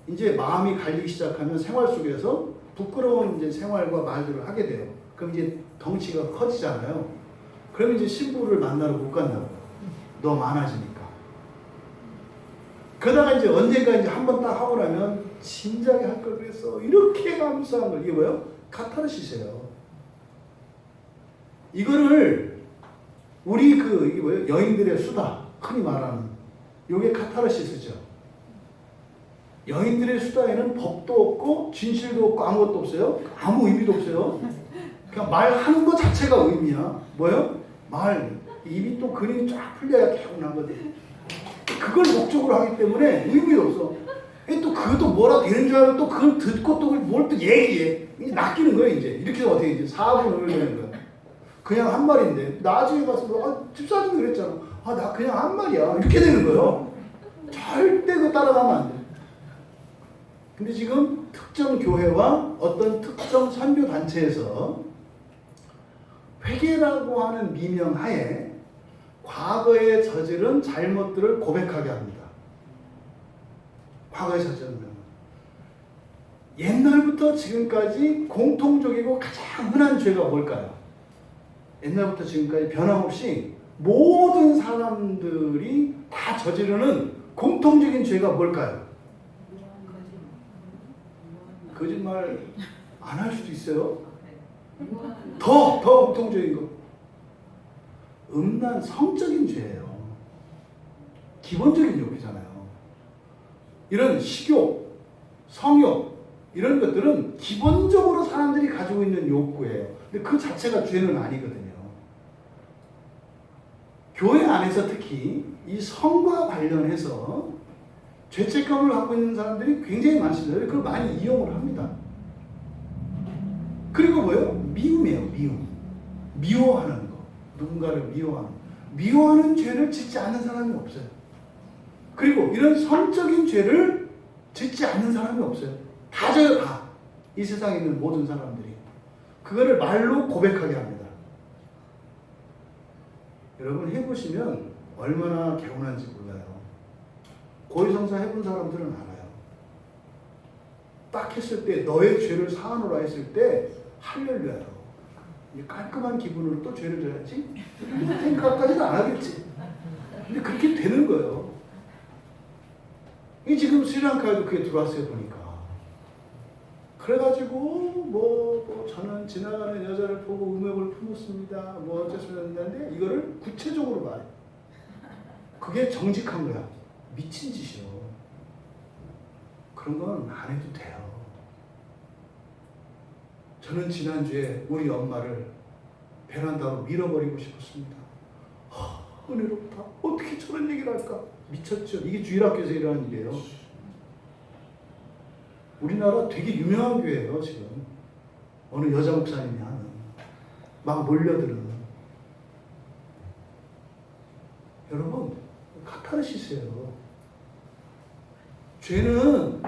이제 마음이 갈리기 시작하면 생활 속에서 부끄러운 이제 생활과 말들을 하게 돼요. 그럼 이제 덩치가 커지잖아요. 그러면 이제 신부를 만나러 못 간다고요. 너무 많아지니까. 그러다가 이제 언젠가 이제 한번 딱 하고 나면 진작에 할 걸 그랬어. 이렇게 감사한 걸. 이게 뭐예요? 카타르시스예요. 이거를 우리 이게 뭐예요? 여인들의 수다. 흔히 말하는. 요게 카타르시스죠. 여인들의 수다에는 법도 없고 진실도 없고 아무것도 없어요. 아무 의미도 없어요. 그냥 말하는 것 자체가 의미야. 뭐예요? 말. 입이 또 근육이 쫙 풀려야 개운하거든. 그걸 목적으로 하기 때문에 의미도 없어. 또 그것도 뭐라 되는 줄 알고 또 그걸 듣고 또 뭘 또 얘기해. 이제 낚이는 거예요, 이제. 이렇게 해서 어떻게 이제 4분을 되는 거야. 그냥 한 말인데 나중에 가서 집사님이 그랬잖아. 나 그냥 한 말이야. 이렇게 되는 거예요. 절대 그거 따라가면 안 돼. 근데 지금 특정 교회와 어떤 특정 선교 단체에서 회개라고 하는 미명하에 과거에 저지른 잘못들을 고백하게 합니다. 과거에 저지른 옛날부터 지금까지 공통적이고 가장 흔한 죄가 뭘까요? 옛날부터 지금까지 변함없이 모든 사람들이 다 저지르는 공통적인 죄가 뭘까요? 거짓말 안 할 수도 있어요. 더 공통적인 거. 음란 성적인 죄예요. 기본적인 욕이잖아요. 이런 식욕, 성욕 이런 것들은 기본적으로 사람들이 가지고 있는 욕구예요. 근데 그 자체가 죄는 아니거든요. 교회 안에서 특히 이 성과 관련해서 죄책감을 갖고 있는 사람들이 굉장히 많습니다. 그걸 많이 이용을 합니다. 그리고 뭐예요? 미움이에요. 미워하는 거. 누군가를 미워하는 거. 미워하는 죄를 짓지 않는 사람이 없어요. 그리고 이런 성적인 죄를 짓지 않는 사람이 없어요. 다 져요, 다. 이 세상에 있는 모든 사람들이. 그거를 말로 고백하게 합니다. 여러분 해보시면 얼마나 개운한지 몰라요. 고해성사 해본 사람들은 알아요. 딱 했을 때 너의 죄를 사하노라 했을 때 할렐루야요. 깔끔한 기분으로 또 죄를 져야지? 생각까지는 안 하겠지. 근데 그렇게 되는 거예요. 이 지금 스리랑카에도 그게 들어왔어요 보니까. 그래가지고 뭐 저는 지나가는 여자를 보고 음욕을 품었습니다. 뭐 어쩌셨는데 이거를 구체적으로 말해. 그게 정직한 거야. 미친 짓이요. 그런 건 안 해도 돼요. 저는 지난주에 우리 엄마를 베란다로 밀어버리고 싶었습니다. 은혜롭다. 어떻게 저런 얘기를 할까? 미쳤죠. 이게 주일학교에서 일어나는 일이에요. 우리나라 되게 유명한 교회예요. 지금 어느 여자 목사님이 하는 막 몰려드는. 여러분 카타르시스예요. 죄는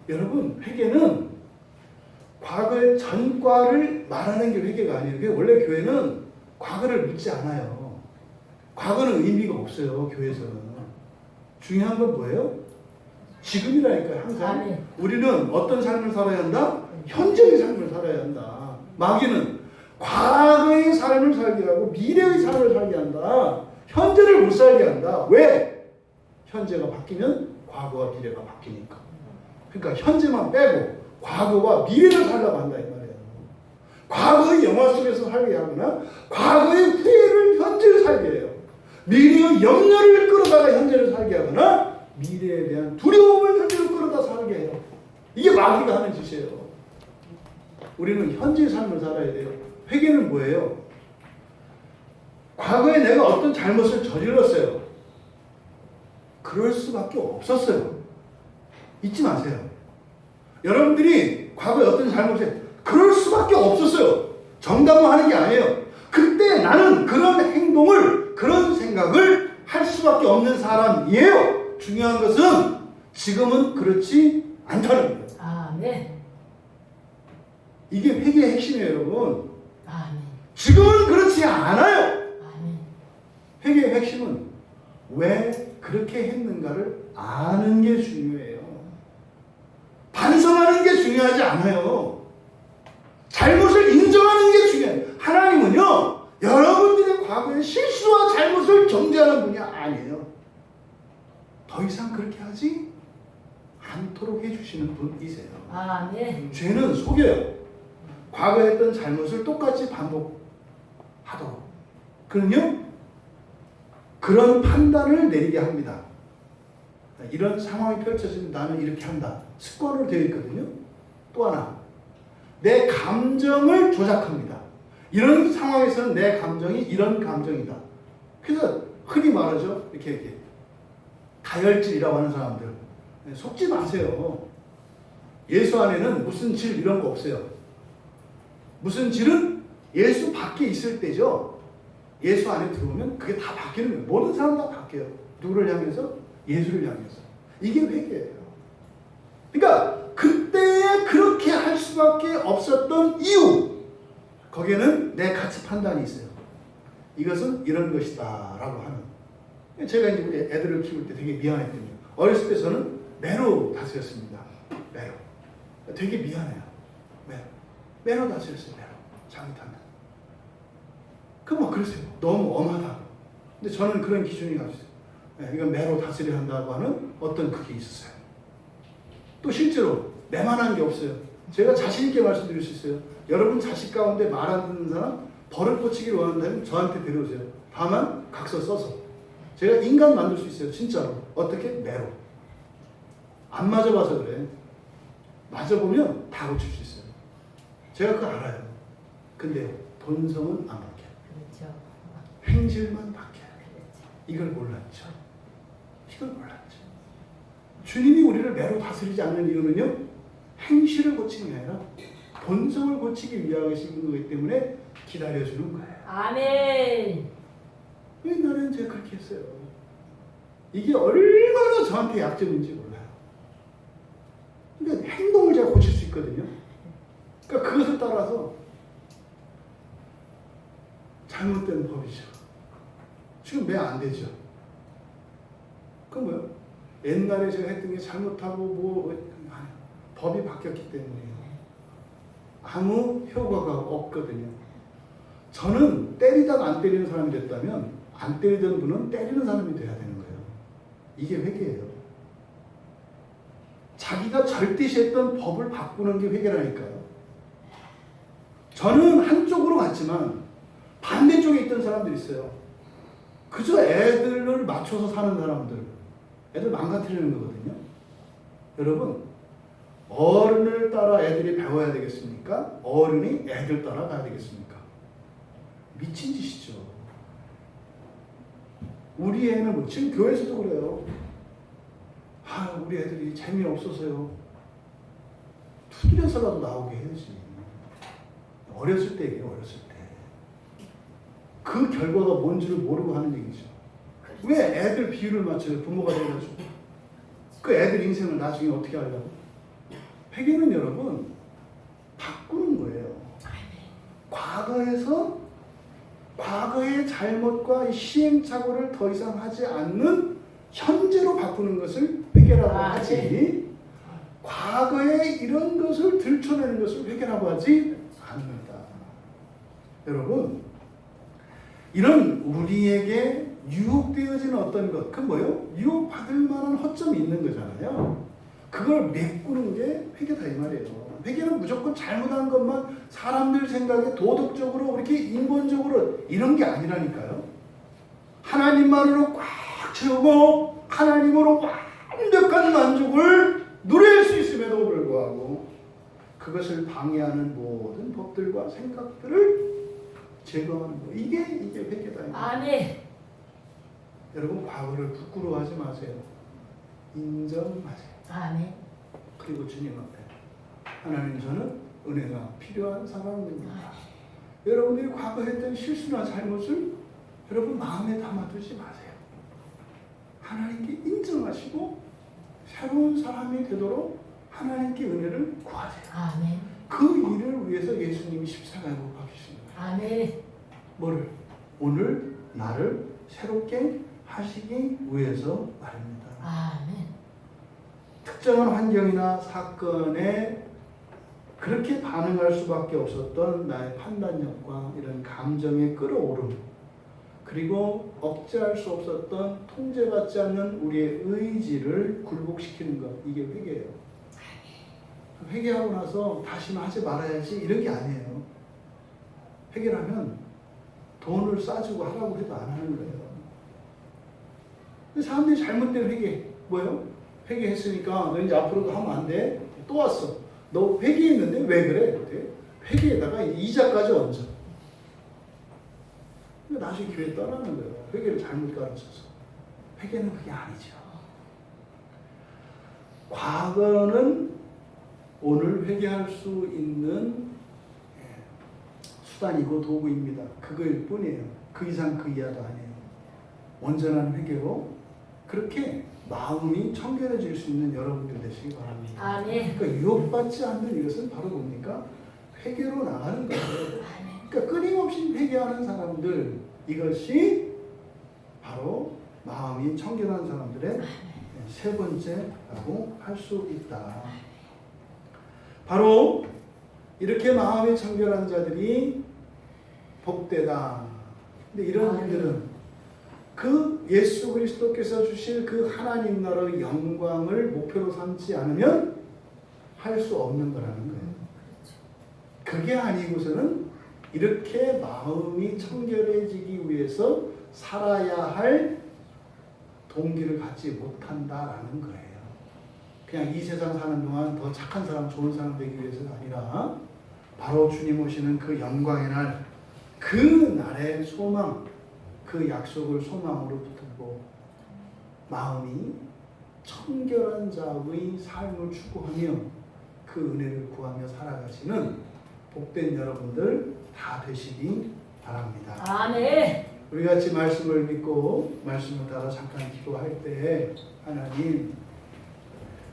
여러분 회개는 과거의 전과를 말하는 게 회개가 아니에요. 원래 교회는 과거를 묻지 않아요. 과거는 의미가 없어요. 교회에서는. 중요한 건 뭐예요? 지금이라니까요. 항상 우리는 어떤 삶을 살아야 한다? 현재의 삶을 살아야 한다. 마귀는 과거의 삶을 살게 하고 미래의 삶을 살게 한다. 현재를 못 살게 한다. 왜? 현재가 바뀌면 과거와 미래가 바뀌니까. 그러니까 현재만 빼고 과거와 미래를 살라고 한다 이 말이에요. 과거의 영화 속에서 살게 하거나 과거의 후회를 현재를 살게 해요. 미래의 염려를 끌어다가 현재를 살게 하거나 미래에 대한 두려움을 현재로 끌어다 살게 해요. 이게 마귀가 하는 짓이에요. 우리는 현재의 삶을 살아야 돼요. 회개는 뭐예요? 과거에 내가 어떤 잘못을 저질렀어요. 그럴 수밖에 없었어요. 잊지 마세요. 여러분들이 과거에 어떤 잘못을 그럴 수밖에 없었어요. 정답을 하는 게 아니에요. 그때 나는 그런 행동을 그런 생각을 할 수밖에 없는 사람이에요. 중요한 것은 지금은 그렇지 않다는 거예요. 아멘. 이게 회개의 핵심이에요, 여러분. 아멘. 지금은 그렇지 않아요. 아멘. 회개의 핵심은 왜 그렇게 했는가를 아는 게 중요해요. 반성하는 게 중요하지 않아요. 잘못을 인정하는 게 중요해요. 하나님은요, 여러분들의 과거의 실수와 잘못을 정죄하는 분이 아니에요. 더 이상 그렇게 하지 않도록 해주시는 분이세요. 아멘. 죄는 속여요. 과거에 했던 잘못을 똑같이 반복하도록. 그럼요, 그런 판단을 내리게 합니다. 이런 상황이 펼쳐지면 나는 이렇게 한다. 습관으로 되어 있거든요. 또 하나, 내 감정을 조작합니다. 이런 상황에서는 내 감정이 이런 감정이다. 그래서 흔히 말하죠. 이렇게 다혈질이라고 하는 사람들. 속지 마세요. 예수 안에는 무슨 질 이런 거 없어요. 무슨 질은 예수 밖에 있을 때죠. 예수 안에 들어오면 그게 다 바뀌는 거예요. 모든 사람 다 바뀌어요. 누구를 향해서? 예수를 향해서. 이게 회개예요. 그러니까 그때 그렇게 할 수밖에 없었던 이유, 거기에는 내 가치 판단이 있어요. 이것은 이런 것이다 라고 하는. 제가 이제 우리 애들을 키울 때 되게 미안했거든요. 어렸을 때 저는 매로 다스렸습니다. 매로. 되게 미안해요. 매로 다스렸어요. 매로. 잘못하면. 그럼 막 그랬어요. 너무 엄하다고. 근데 저는 그런 기준이 있어요. 이건 매로 다스려야 한다고 하는 어떤 그게 있었어요. 또 실제로 내만한 게 없어요. 제가 자신 있게 말씀드릴 수 있어요. 여러분 자식 가운데 말 안 듣는 사람 벌을 꽂히기를 원한다면 저한테 데려오세요. 다만 각서 써서. 제가 인간 만들 수 있어요. 진짜로. 어떻게? 매로. 안 맞아봐서 그래. 맞아보면 다 고칠 수 있어요. 제가 그거 알아요. 근데 본성은 안 바뀌어요. 그렇죠. 행실만 바뀌어요. 그렇죠. 이걸 몰랐죠. 이걸 몰랐죠. 주님이 우리를 매로 다스리지 않는 이유는요, 행실을 고치는 게 아니라 본성을 고치기 위하신 거기 때문에 기다려주는 거예요. 아멘. 옛날에는 제가 그렇게 했어요. 이게 얼마나 저한테 약점인지 몰라요. 그러니까 행동을 제가 고칠 수 있거든요. 그러니까 그것을 따라서 잘못된 법이죠. 지금 매 안 되죠. 그건 뭐예요? 옛날에 제가 했던 게 잘못하고 법이 바뀌었기 때문이에요. 아무 효과가 없거든요. 저는 때리다가 안 때리는 사람이 됐다면 안 때리던 분은 때리는 사람이 돼야 되는 거예요. 이게 회개예요. 자기가 절대시했던 법을 바꾸는 게 회개라니까요. 저는 한쪽으로 갔지만 반대쪽에 있던 사람들이 있어요. 그저 애들을 맞춰서 사는 사람들, 애들 망가뜨리는 거거든요. 여러분, 어른을 따라 애들이 배워야 되겠습니까? 어른이 애들 따라 가야 되겠습니까? 미친 짓이죠. 우리 애는 뭐 지금 교회에서도 그래요. 우리 애들이 재미없어서요. 투들여서라도 나오게 해야지. 어렸을 때 얘기해요. 어렸을 때. 그 결과가 뭔지를 모르고 하는 얘기죠. 왜 애들 비율을 맞춰요? 부모가 돼가지고. 그 애들 인생을 나중에 어떻게 하려고? 회개는 여러분 바꾸는 거예요. 과거의 잘못과 시행착오를 더 이상 하지 않는 현재로 바꾸는 것을 회개라고 하지, 과거에 이런 것을 들춰내는 것을 회개라고 하지 않는다. 여러분, 이런 우리에게 유혹되어지는 어떤 것, 그 뭐예요? 유혹받을 만한 허점이 있는 거잖아요. 그걸 메꾸는 게 회개다 이 말이에요. 회개는 무조건 잘못한 것만 사람들 생각에 도덕적으로 이렇게 인본적으로 이런 게 아니라니까요. 하나님만으로 꽉 채우고 하나님으로 완벽한 만족을 누릴 수 있음에도 불구하고 그것을 방해하는 모든 법들과 생각들을 제거하는 거. 이게 회개다. 아멘. 여러분, 과거를 부끄러워하지 마세요. 인정하세요. 아멘. 그리고 주님 앞에 하나님, 저는 은혜가 필요한 사람입니다. 여러분들이 과거 했던 실수나 잘못을 여러분 마음에 담아두지 마세요. 하나님께 인정하시고 새로운 사람이 되도록 하나님께 은혜를 구하세요. 아멘. 그 일을 위해서 예수님이 십자가에 못 박히십니다. 아멘. 뭐를? 오늘 나를 새롭게 하시기 위해서 말입니다. 아멘. 특정한 환경이나 사건에 그렇게 반응할 수밖에 없었던 나의 판단력과 이런 감정의 끌어오름, 그리고 억제할 수 없었던 통제받지 않는 우리의 의지를 굴복시키는 것, 이게 회개예요. 회개하고 나서 다시는 하지 말아야지 이런 게 아니에요. 회개라면 돈을 싸주고 하라고 해도 안 하는 거예요. 사람들이 잘못된 회개 뭐예요? 회개했으니까 너 이제 앞으로도 하면 안 돼. 또 왔어. 너 회개했는데 왜 그래? 그때 회개에다가 이자까지 얹어. 나중에 교회 떠나는 거예요. 회개를 잘못 가르쳐서. 회개는 그게 아니죠. 과거는 오늘 회개할 수 있는 수단이고 도구입니다. 그거일 뿐이에요. 그 이상 그 이하도 아니에요. 온전한 회개로 그렇게 마음이 청결해질 수 있는 여러분들 되시기 바랍니다. 아멘. 그러니까 유혹받지 않는 이것은 바로 뭡니까? 회개로 나가는 거예요. 그러니까 끊임없이 회개하는 사람들, 이것이 바로 마음이 청결한 사람들의 세 번째라고 할 수 있다. 바로 이렇게 마음이 청결한 자들이 복되다. 근데 이런 분들은 그 예수 그리스도께서 주실 그 하나님 나라의 영광을 목표로 삼지 않으면 할 수 없는 거라는 거예요. 그게 아니고서는 이렇게 마음이 청결해지기 위해서 살아야 할 동기를 갖지 못한다라는 거예요. 그냥 이 세상 사는 동안 더 착한 사람, 좋은 사람 되기 위해서가 아니라 바로 주님 오시는 그 영광의 날, 그 날의 소망, 그 약속을 소망으로 붙들고 마음이 청결한 자의 삶을 추구하며 그 은혜를 구하며 살아가시는 복된 여러분들 다 되시기 바랍니다. 아멘. 우리 같이 말씀을 믿고 말씀을 따라 잠깐 기도할 때, 하나님,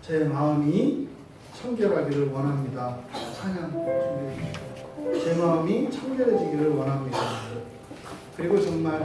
제 마음이 청결하기를 원합니다. 찬양 준비해 주시고, 제 마음이 청결해지기를 원합니다. 그리고 정말